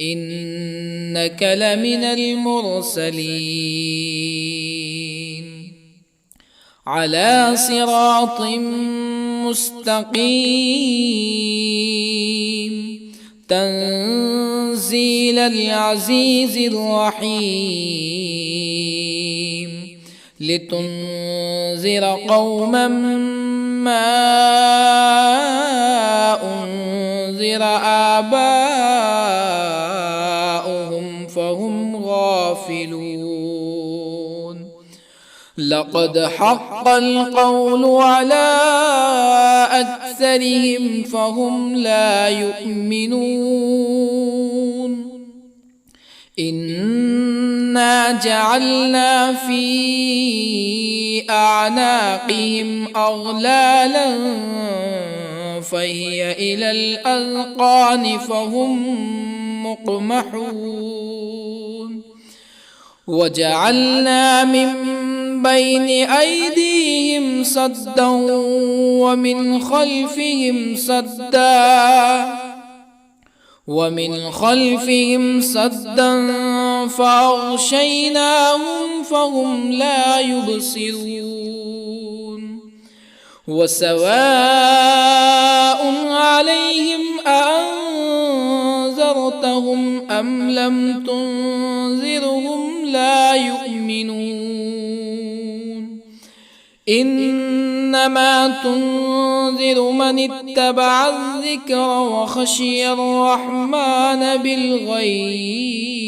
إنك لمن المرسلين على صراط مستقيم تنزيل العزيز الرحيم لتنذر قوما ما أنذر آباؤهم فهم غافلون لقد حق القول على أكثرهم فهم لا يؤمنون إنا جعلنا في أعناقهم أغلالا فهي إلى الأذقان فهم مقمحون وجعلنا من بين أيديهم سدا ومن خلفهم سدا فأغشيناهم فهم لا يبصرون وسواء عليهم أأنذرتهم أم لم تنذرهم لا يؤمنون إنما تنذر من اتبع الذكر وخشي الرحمن بالغيب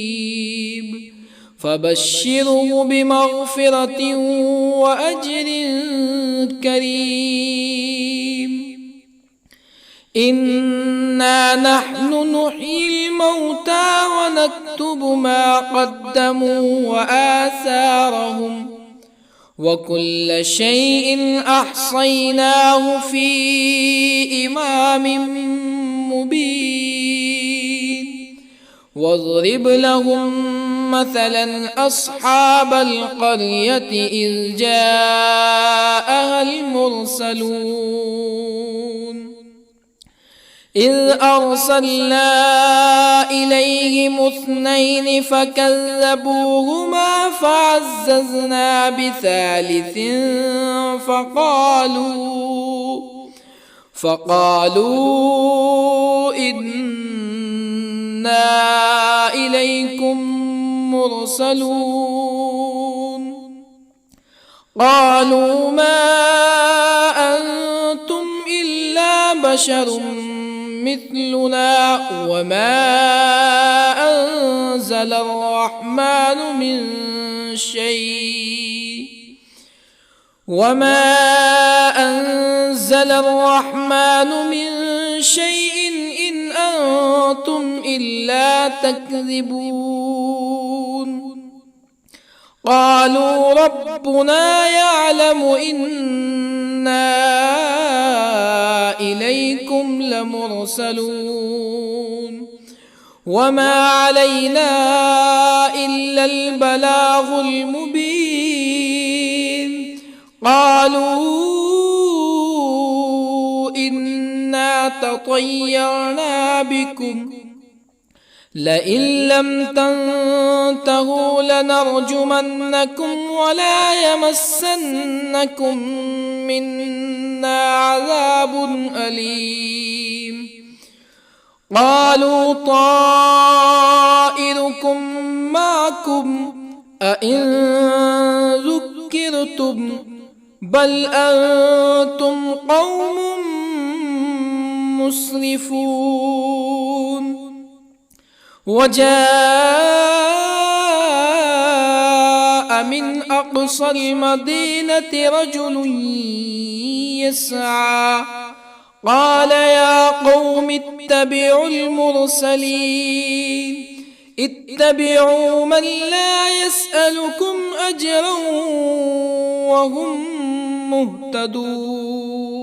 فبشره بمغفرة وأجر كريم إنا نحن نحيي الموتى ونكتب ما قدموا وآثارهم وكل شيء أحصيناه في إمام مبين واضرب لهم مثلا أصحاب القرية إذ جاءها المرسلون إذ أرسلنا إليهم اثنين فكذبوهما فعززنا بثالث فقالوا إنا إليكم مرسلون قالوا ما أنتم إلا بشر مثلنا وما أنزل الرحمن من شيء إن أنتم إلا تكذبون قالوا ربنا يعلم إنا إليكم لمرسلون وما علينا إلا البلاغ المبين قالوا إنا تطيرنا بكم لئن لم تنتهوا لنرجمنكم ولا يمسنكم منا عذاب أليم. قالوا طائركم معكم أئن ذكرتم بل أنتم قوم مسرفون. وجاء من أقصى المدينة رجل يسعى قال يا قوم اتبعوا المرسلين اتبعوا من لا يسألكم أجرا وهم مهتدون.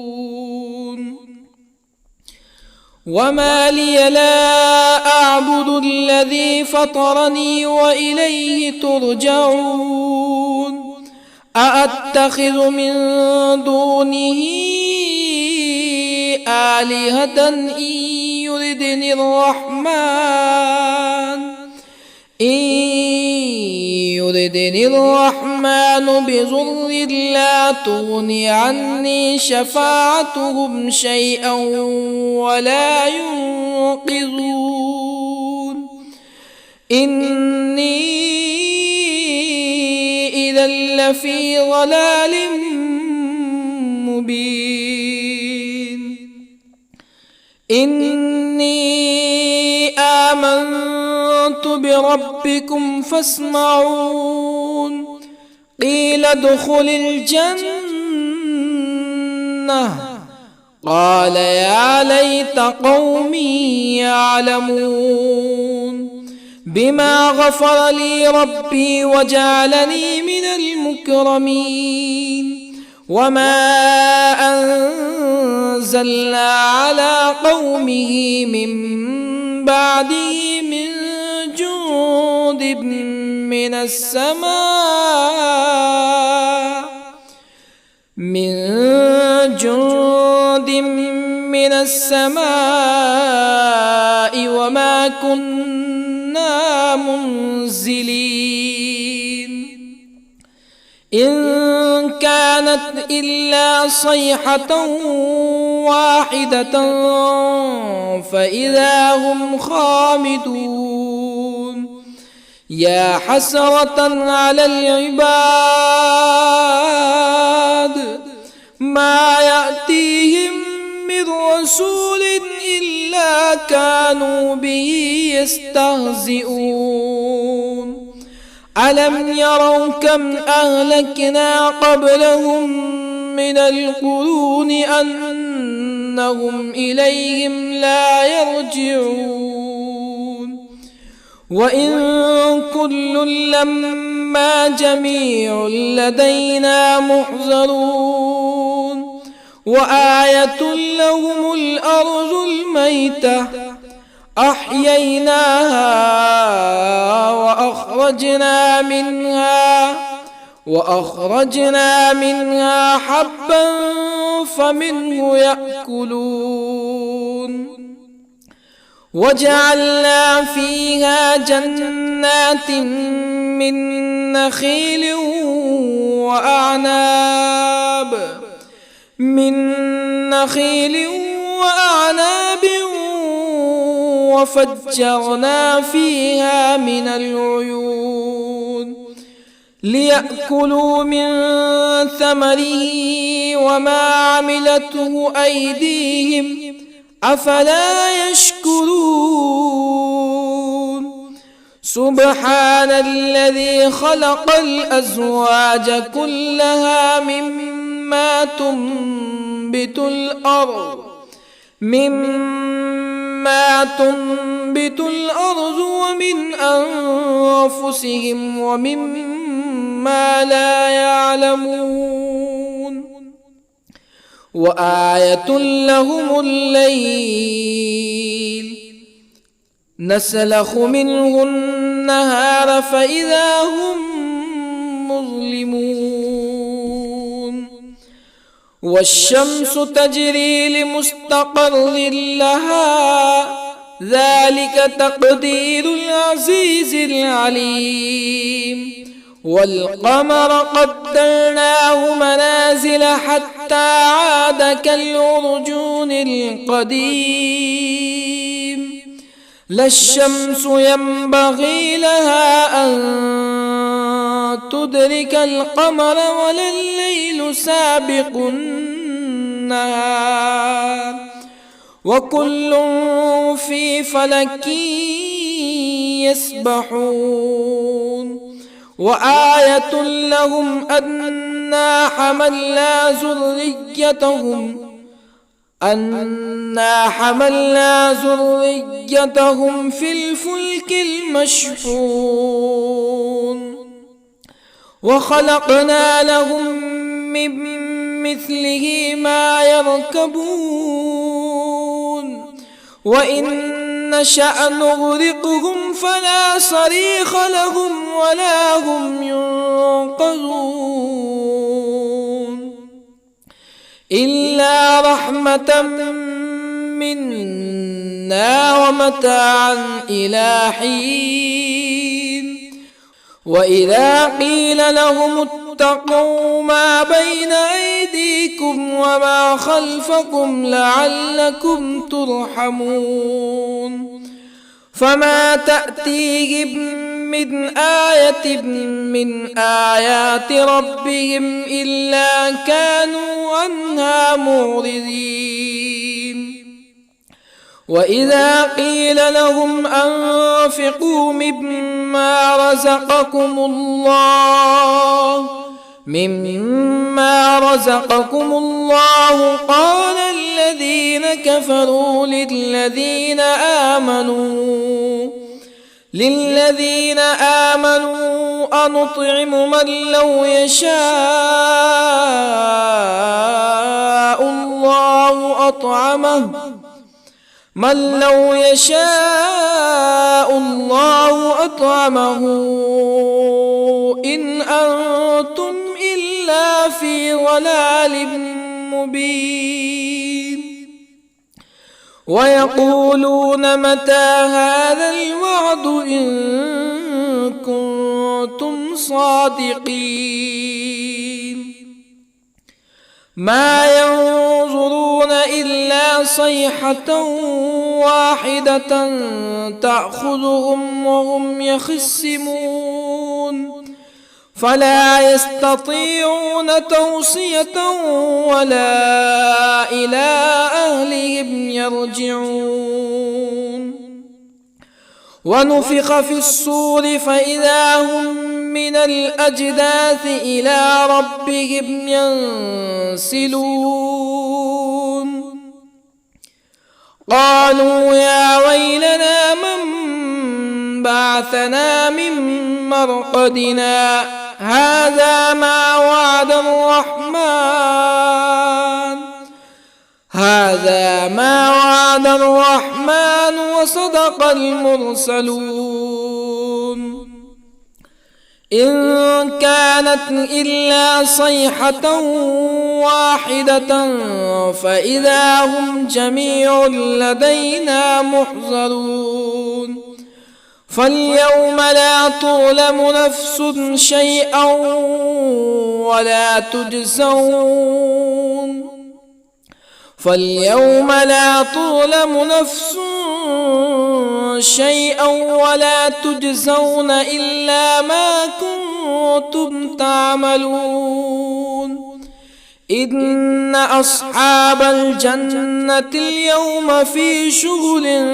وما لي لا أعبد الذي فطرني وإليه ترجعون. أأتخذ من دونه آلهة إن يردني الرحمن بضر لا تغني عني شفاعتهم شيئا ولا ينقذون. إني إذا لفي ضلال مبين. إني آمنت بربكم فاسمعون. قيل ادخل الجنة قال يا ليت قومي يعلمون بما غفر لي ربي وجعلني من المكرمين. وما أنزلنا على قومه من بعده من جند من السماء وما كنا منزلين. إن كانت إلا صيحة واحدة فإذا هم خامدون. يا حسرة على العباد ما يأتيهم من رسول إلا كانوا به يستهزئون. ألم يروا كم أهلكنا قبلهم من القرون أنهم إليهم لا يرجعون. وإن كل لما جميع لدينا محضرون. وآية لهم الأرض الميتة أحييناها وأخرجنا منها حبا فمنه يأكلون. وجعلنا فيها جنات من نخيل وأعناب وفجرنا فيها من العيون ليأكلوا من ثمره وما عملته أيديهم أفلا يشكرون. سبحان الذي خلق الأزواج كلها مما تنبت الأرض ومن أنفسهم ومما لا يعلمون. وآية لهم الليل نسلخ منه النهار فإذا هم مظلمون. والشمس تجري لمستقر لها ذلك تقدير العزيز العليم. والقمر قدرناه منازل حتى عاد كالعرجون القديم. لا الشمس ينبغي لها أن تدرك القمر ولا الليل سابق النهار وكل في فلك يسبحون. وآية لهم أنا حملنا ذريتهم في الفلك المشحون وخلقنا لهم من مثله ما يركبون وإن نشأ نغرقهم فلا صريخ لهم ولا هم ينقذون إلا رحمة منا ومتاعا إلى حين. وإذا قيل لهم اتقوا ما بين أيديكم وما خلفكم لعلكم ترحمون فما تأتيهم من آية من آيات ربهم إلا كانوا عنها معرضين. وإذا قيل لهم أنفقوا مما رزقكم الله قال الذين كفروا للذين آمنوا أنطعم من لو يشاء الله أطعمه إن أنتم إلا في ضلال مبين. ويقولون متى هذا الوعد إن كنتم صادقين ما ينظرون إلا صيحة واحدة تأخذهم وهم يخصمون فلا يستطيعون توصية ولا إلى أهلهم يرجعون. ونفخ في الصور فإذا هم من الأجداث إلى ربهم ينسلون قالوا يا ويلنا من بعثنا من مرقدنا هذا ما وعد الرحمن وصدق المرسلون إن كانت إلا صيحة واحدة فإذا هم جميع لدينا محضرون فاليوم لا تظلم نفس شيئا ولا تجزون إلا ما كنتم تعملون إن أصحاب الجنة اليوم في شغل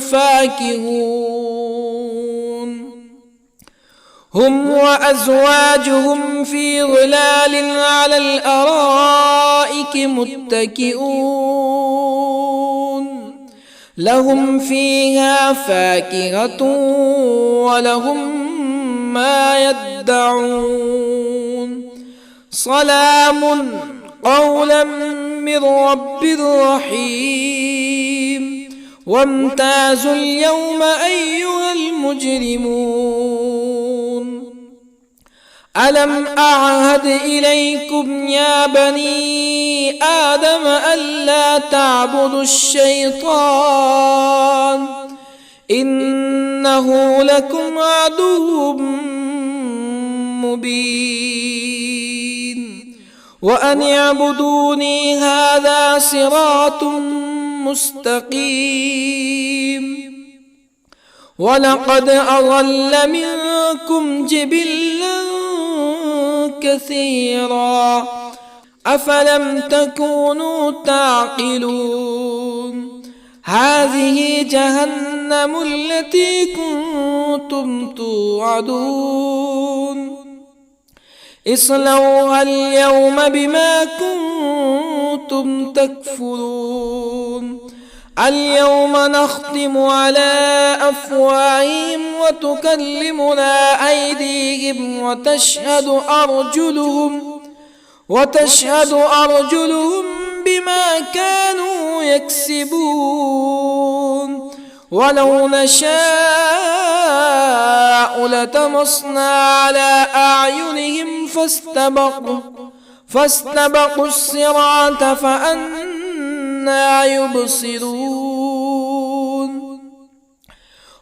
فاكهون هم وأزواجهم في ظلال على الأرائك متكئون لهم فيها فاكهة ولهم ما يدعون سلام قولا من رب رحيم وامتازوا اليوم أيها المجرمون ألم أعهد إليكم يا بني آدم ألا تعبدوا الشيطان إنه لكم عدو مبين وأن اعبدوني هذا صراط مستقيم ولقد أضل منكم جبلا كثيرا أفلم تكونوا تعقلون هذه جهنم التي كنتم توعدون اصلوها اليوم بما كنتم تكفرون اليوم نختم على أفواههم وتكلمنا أيديهم وتشهد أرجلهم بما كانوا يكسبون ولو نشاء لطمسنا على أعينهم فاستبقوا الصراط فأنى يبصرون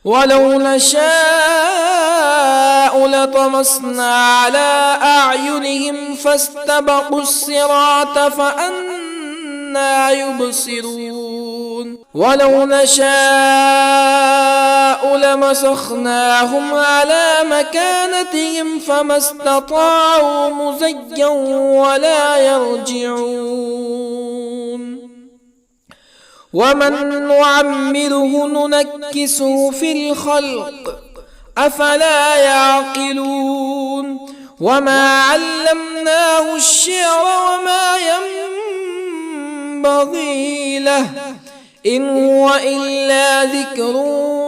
ولو نشاء لطمسنا على أعينهم فاستبقوا الصراط فأنى يبصرون ولو نشاء لمسخناهم على مكانتهم فما استطاعوا مزيا ولا يرجعون ومن نعمره ننكسه في الخلق أفلا يعقلون وما علمناه الشعر وما ينبغي له إن هو إلا ذكر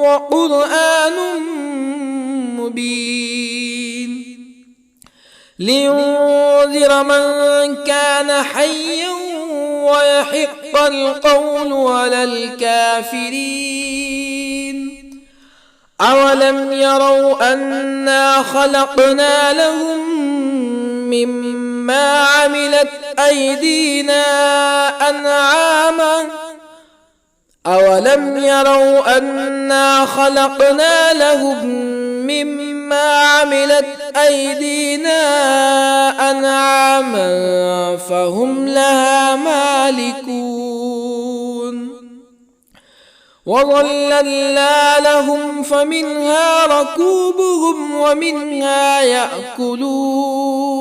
وقرآن مبين لينذر من كان حيا ويحق القول على الكافرين أولم يروا أنا خلقنا لهم مما عملت أيدينا أنعاما أولم يروا أنا خلقنا لهم مما عملت أيدينا أنعاما فهم لها مالكون وظللنا لهم فمنها ركوبهم ومنها يأكلون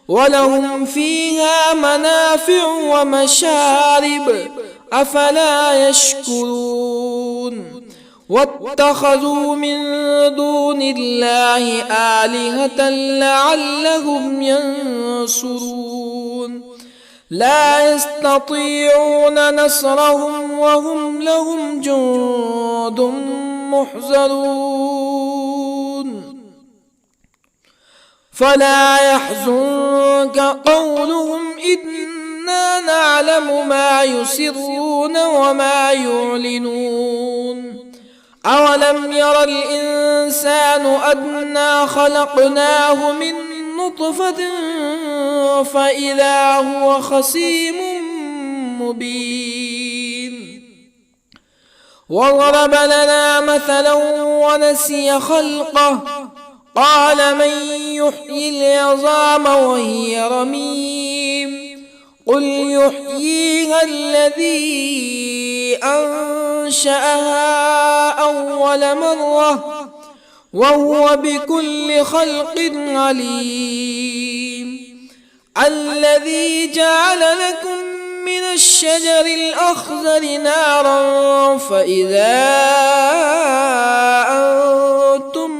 ولهم فيها منافع ومشارب أفلا يشكرون واتخذوا من دون الله آلهة لعلهم ينصرون لا يستطيعون نصرهم وهم لهم جند محضرون فلا يحزنك قولهم إنا نعلم ما يسرون وما يعلنون أولم ير الإنسان أنا خلقناه من نطفة فإذا هو خصيم مبين وضرب لنا مثلا ونسي خلقه قال من يحيي العظام وهي رميم قل يحييها الذي أنشأها أول مرة وهو بكل خلق عليم الذي جعل لكم من الشجر الأخضر نارا فإذا أنتم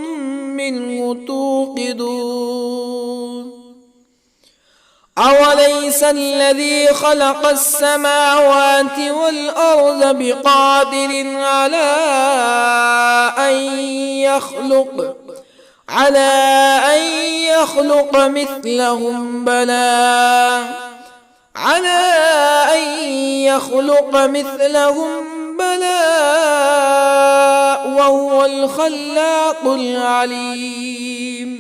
منه توقدون أوليس الذي خلق السماوات والأرض بقادر على أن يخلق مثلهم بلى وهو الخلاق العليم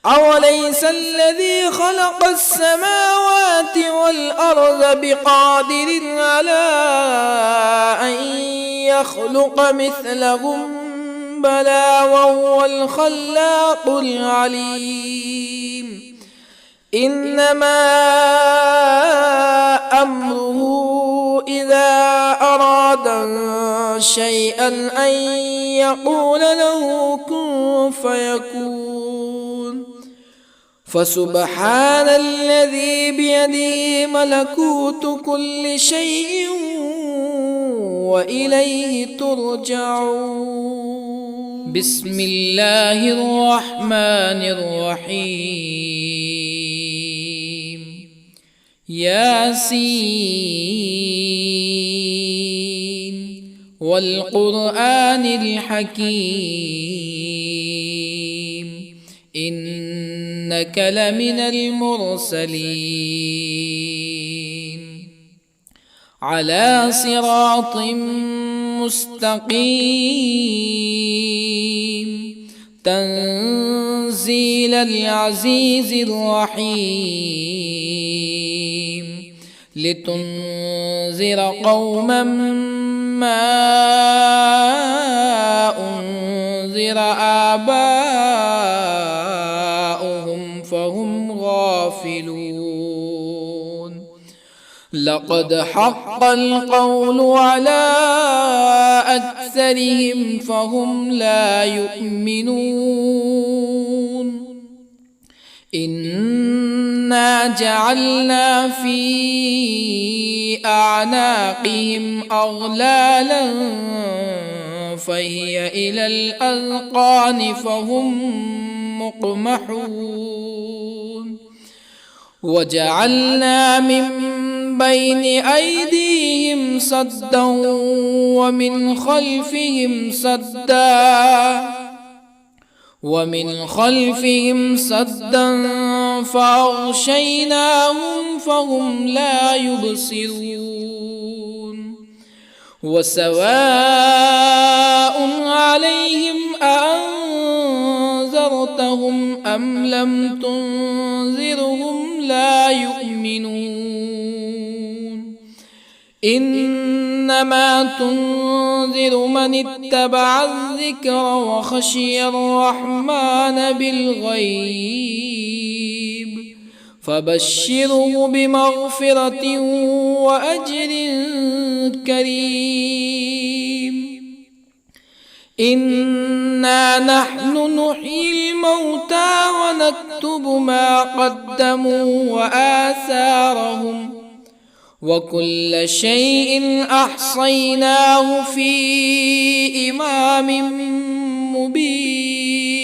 أوليس الذي خلق السماوات والأرض بقادر على أن يخلق مثلهم بلى وهو الخلاق العليم إنما أمره إذا أراد شيئا أن يقول له كن فيكون فسبحان الذي بيده ملكوت كل شيء وإليه ترجعون. بسم الله الرحمن الرحيم. ياسين والقرآن الحكيم إنك لمن المرسلين على صراط مستقيم تنزيل العزيز الرحيم لتنذر قوما ما أنذر آباؤهم فهم غافلون لقد حق القول على أكثرهم فهم لا يؤمنون إنا جعلنا في أعناقهم أغلالا فهي إلى الأذقان فهم مقمحون وجعلنا من بين أيديهم سدا ومن خلفهم سدا فأغشيناهم فهم لا يبصرون وسواء عليهم أأنذرتهم أم لم تنذرهم لا يؤمنون إنما تنذر من اتبع الذكر وخشي الرحمن بالغيب فبشره بمغفرة وأجر كريم إنا نحن نحيي الموتى ونكتب ما قدموا وآثارهم وكل شيء أحصيناه في إمام مبين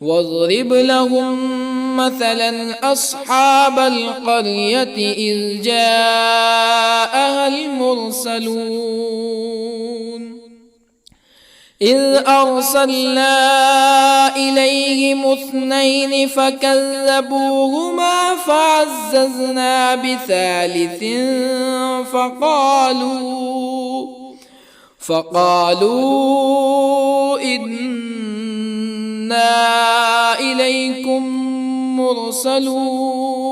واضرب لهم مثلا أصحاب القرية إذ جاءها المرسلون إذ أرسلنا إليهم اثنين فكذبوهما فعززنا بثالث فقالوا إنا إليكم مرسلون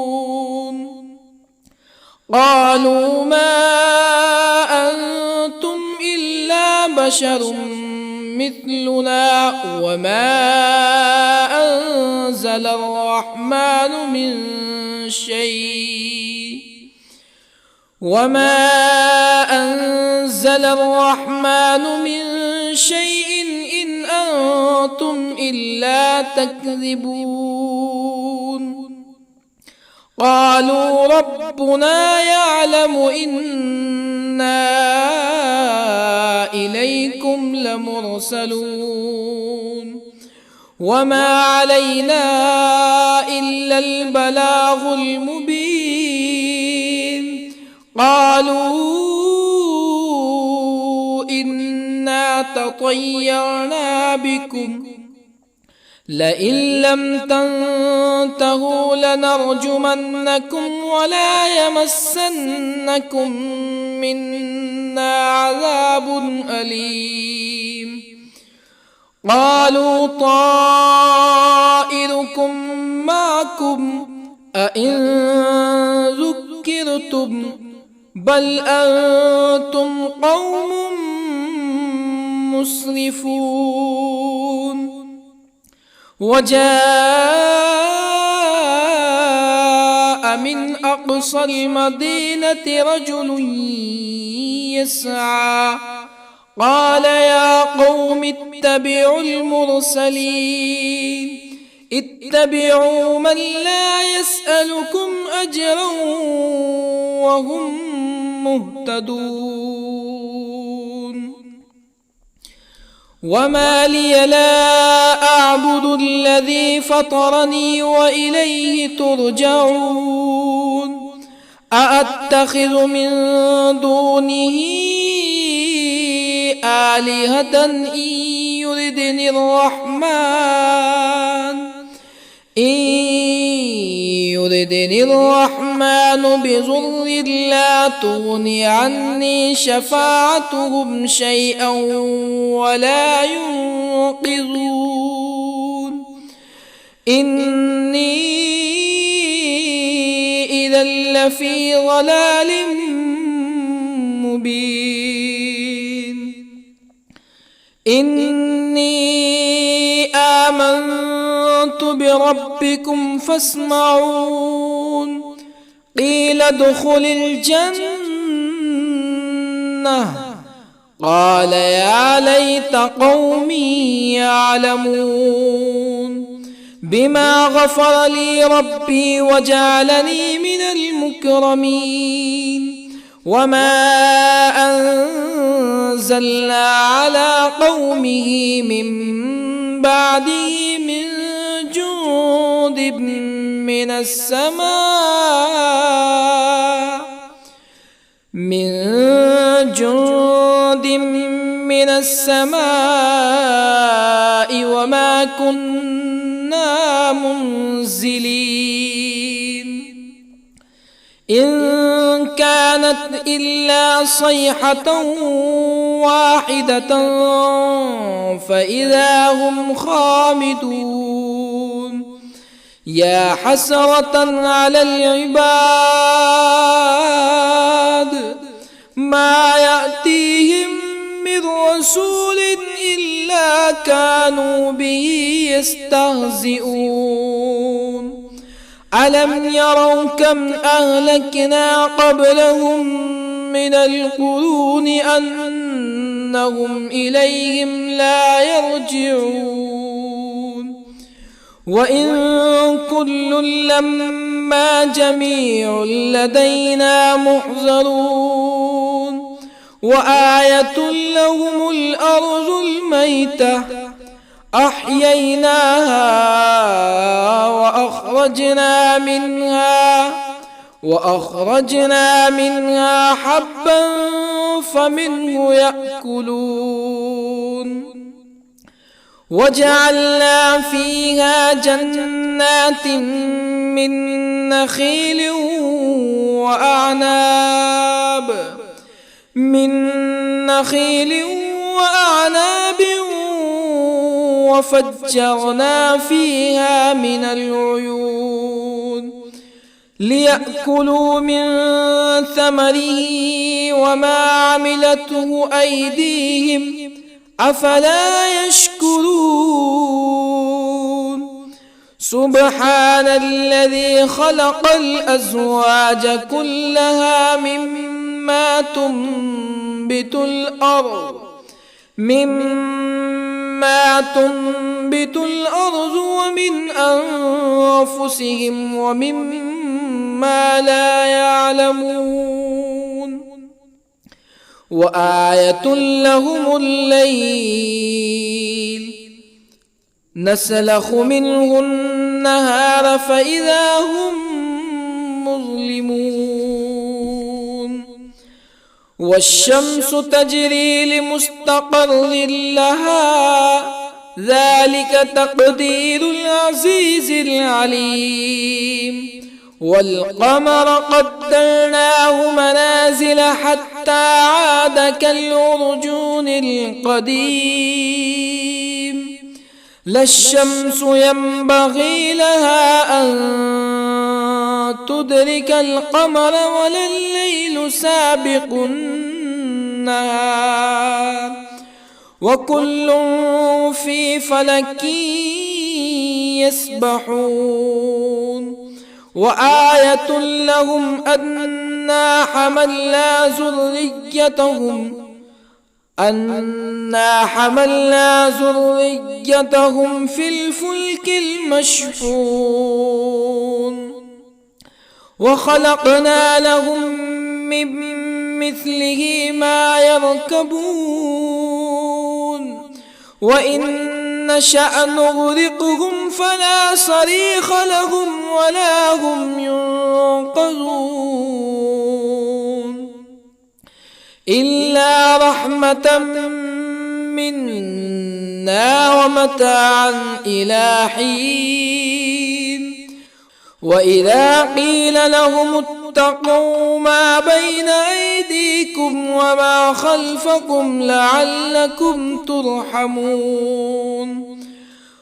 قالوا ما أنتم إلا بشر مثلنا وما أنزل الرحمن من شيء إن أنتم إلا تكذبون قالوا ربنا يعلم إنا إليكم لمرسلون وما علينا إلا البلاغ المبين قالوا إنا تطيرنا بكم لئن لم تنتهوا لنرجمنكم ولا يمسنكم منا عذاب أليم قالوا طائركم أئن ذكرتم بل أنتم قوم مسرفون. وجاء من أقصى المدينة رجل يسعى قال يا قوم اتبعوا المرسلين اتبعوا من لا يسألكم أجرا وهم مهتدون. وما لي لا أعبد الذي فطرني وإليه ترجعون. أأتخذ من دونه آلهة إن يردني الرحمن بضر لا تغن عني شفاعتهم شيئا ولا ينقذون. إني إذا لفي ضلال مبين. إني آمنت بربكم فاسمعون. قيل ادخل الجنة قال يا ليت قومي يعلمون. بما غفر لي ربي وجعلني من المكرمين. وما أنزلنا على قومه من بعده من جند من السماء وما كنا منزلين. إن كانت إلا صيحة واحدة فإذا هم خامدون. يا حسرة على العباد ما يأتيهم من رسول إلا كانوا به يستهزئون. ألم يروا كم أهلكنا قبلهم من القرون أنهم إليهم لا يرجعون. وإن كل لما جميع لدينا محضرون. وآية لهم الأرض الميتة أحييناها وأخرجنا منها حبا فمنه يأكلون. وجعلنا فيها جنات من نخيل وأعناب وفجرنا فيها من العيون ليأكلوا من ثمره وما عملته أيديهم أفلا يشكرون. سبحان الذي خلق الأزواج كلها مما تنبت الأرض ومن أنفسهم ومما لا يعلمون. وآية لهم الليل نسلخ منه النهار فإذا هم مظلمون. والشمس تجري لمستقر لها ذلك تقدير العزيز العليم. والقمر قدرناه منازل حتى عاد كالعرجون القديم. لا الشمس ينبغي لها أن تدرك القمر ولا الليل سابق النهار وكل في فلك يسبحون وآية لهم أنا حملنا ذريتهم في الفلك المشحون وخلقنا لهم من مثله ما يركبون وإن نشأ نغرقهم فلا صريخ لهم ولا هم ينقذون إلا رحمة منا ومتاعا إلى حين وإذا قيل لهم اتقوا ما بين أيديكم وما خلفكم لعلكم ترحمون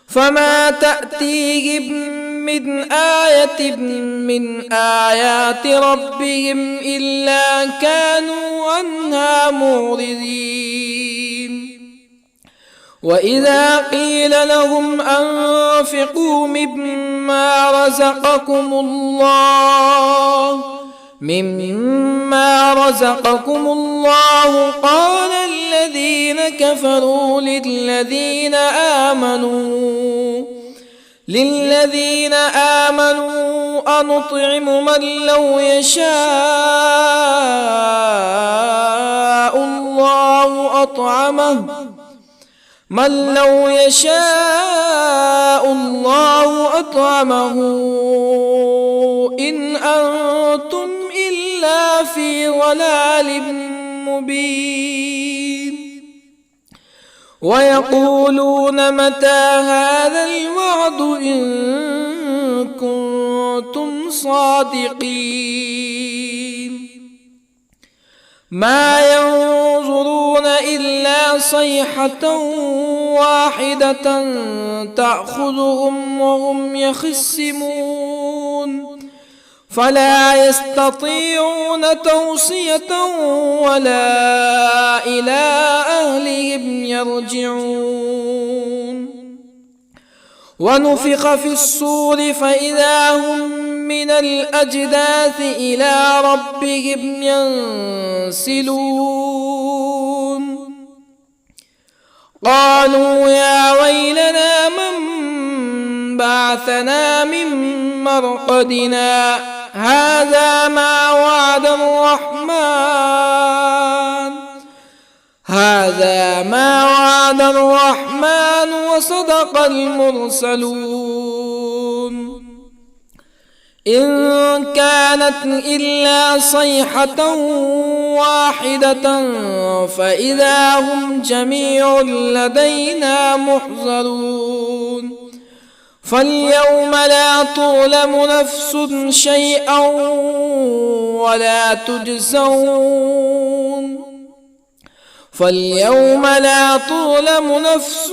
فما تأتيهم من آية من آيات ربهم إلا كانوا عنها معرضين وإذا قيل لهم أنفقوا مما رزقكم الله قال الذين كفروا للذين آمنوا أنطعم من لو يشاء الله أطعمه إن أنتم إلا في ضلال مبين ويقولون متى هذا الوعد إن كنتم صادقين ما ينظرون إلا صيحة واحدة تأخذهم وهم يخصمون فلا يستطيعون توصية ولا إلى أهلهم يرجعون ونفخ في الصور فإذا هم من الأجداث إلى ربهم ينسلون قالوا يا ويلنا من بعثنا من مرقدنا هذا ما وعد الرحمن وصدق المرسلون إن كانت إلا صيحة واحدة فإذا هم جميع لدينا محضرون فاليوم لا تظلم نفس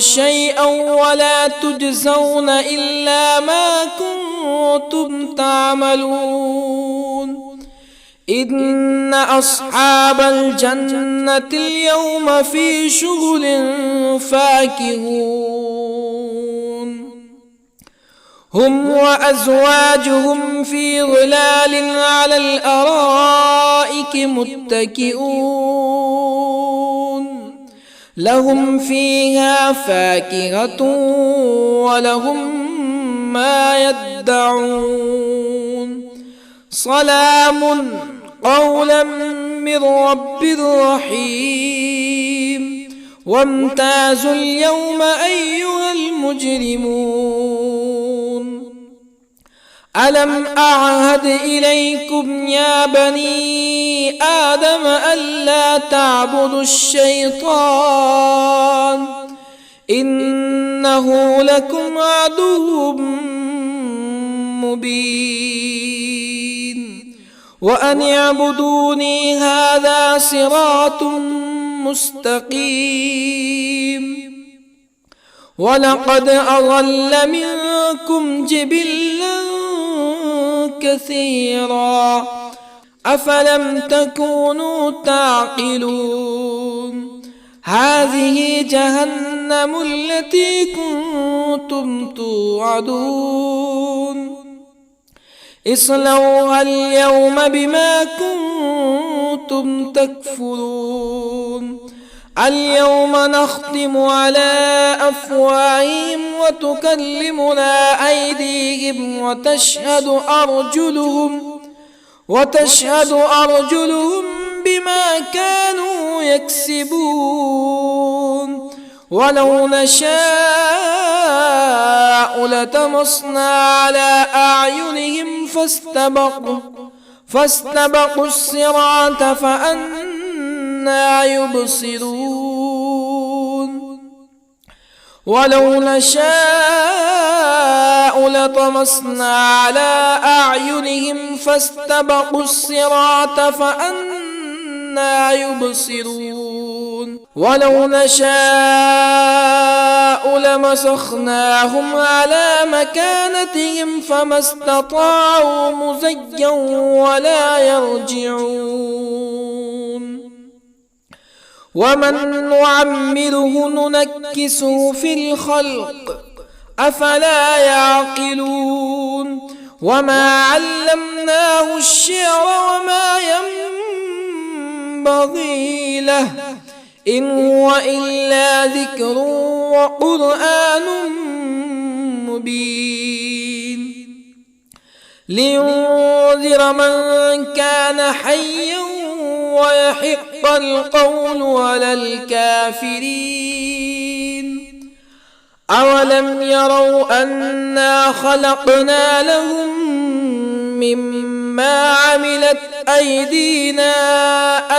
شيئا ولا تجزون إلا ما كنتم تعملون إن أصحاب الجنة اليوم في شغل فاكهون هم وأزواجهم في ظلال على الأرائك متكئون لهم فيها فاكهة ولهم ما يدعون سلام قولا من رب رحيم وامتازوا اليوم أيها المجرمون ألم أعهد إليكم يا بني آدم ألا تعبدوا الشيطان إنه لكم عدو مبين وأن اعبدوني هذا صراط مستقيم ولقد أضل منكم جبلا كثيرا أفلم تكونوا تعقلون هذه جهنم التي كنتم توعدون اصلوها اليوم بما كنتم تكفرون اليوم نختم على أفواههم وتكلمنا أيديهم وتشهد أرجلهم بما كانوا يكسبون ولو نشاء لطمسنا على أعينهم فاستبقوا الصراط فأنى يبصرون ولو نشاء لطمسنا على أعينهم فاستبقوا الصراط فأنى يبصرون ولو نشاء لمسخناهم على مكانتهم فما استطاعوا مزيا ولا يرجعون ومن نعمره ننكسه في الخلق أفلا يعقلون وما علمناه الشعر وما ينبغي له إن هو إلا ذكر وقرآن مبين لينذر من كان حيا ويحق القول على الكافرين أولم يروا أنا خلقنا لهم مما عملت أيدينا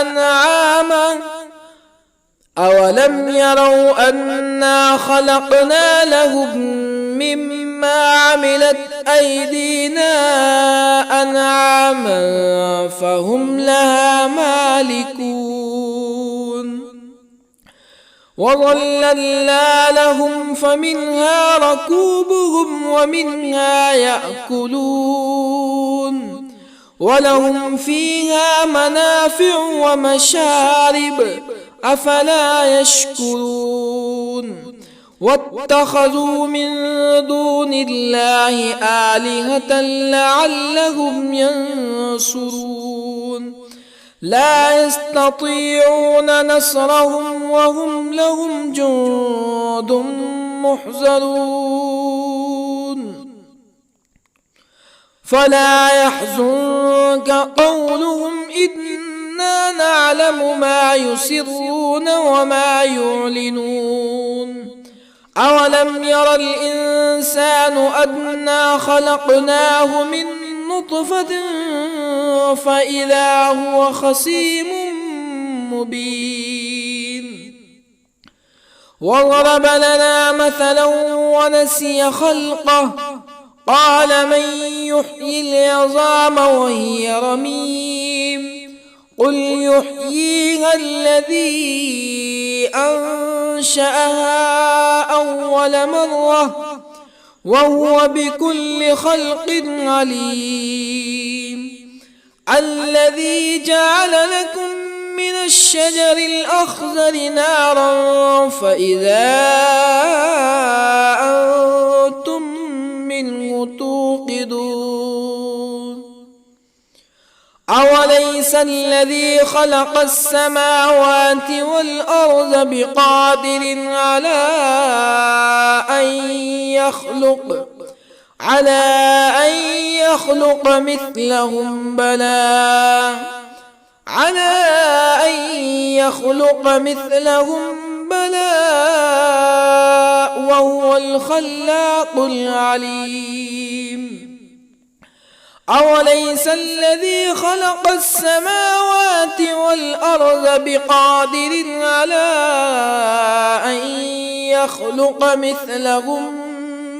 أنعاما أولم يروا أنا خلقنا لهم مما عملت أيدينا أنعاما فهم لها مالكون وظللنا لهم فمنها ركوبهم ومنها يأكلون ولهم فيها منافع ومشارب أفلا يشكرون واتخذوا من دون الله آلهة لعلهم ينصرون لا يستطيعون نصرهم وهم لهم جند محضرون فلا يحزنك قولهم إنا نعلم ما يسرون وما يعلنون أولم ير الإنسان أنا خلقناه من نطفة فإذا هو خصيم مبين وضرب لنا مثلا ونسي خلقه قال من يحيي العظام وهي رميم قل يحييها الذي أنشأها أول مرة وهو بكل خلق عليم الذي جعل لكم من الشجر الأخضر نارا فإذا أنتم منه توقدون أوليس الذي خلق السماوات والأرض بقادر على أن يخلق مثلهم بلى وهو الخلاق العليم أوليس الذي خلق السماوات والأرض بقادر على أن يخلق مثلهم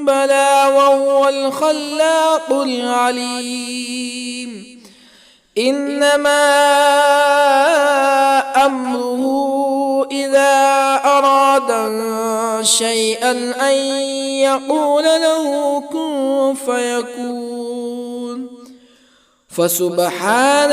بلى وهو الخلاق العليم إنما أمره إذا أراد شيئا أن يقول له كن فيكون فسبحان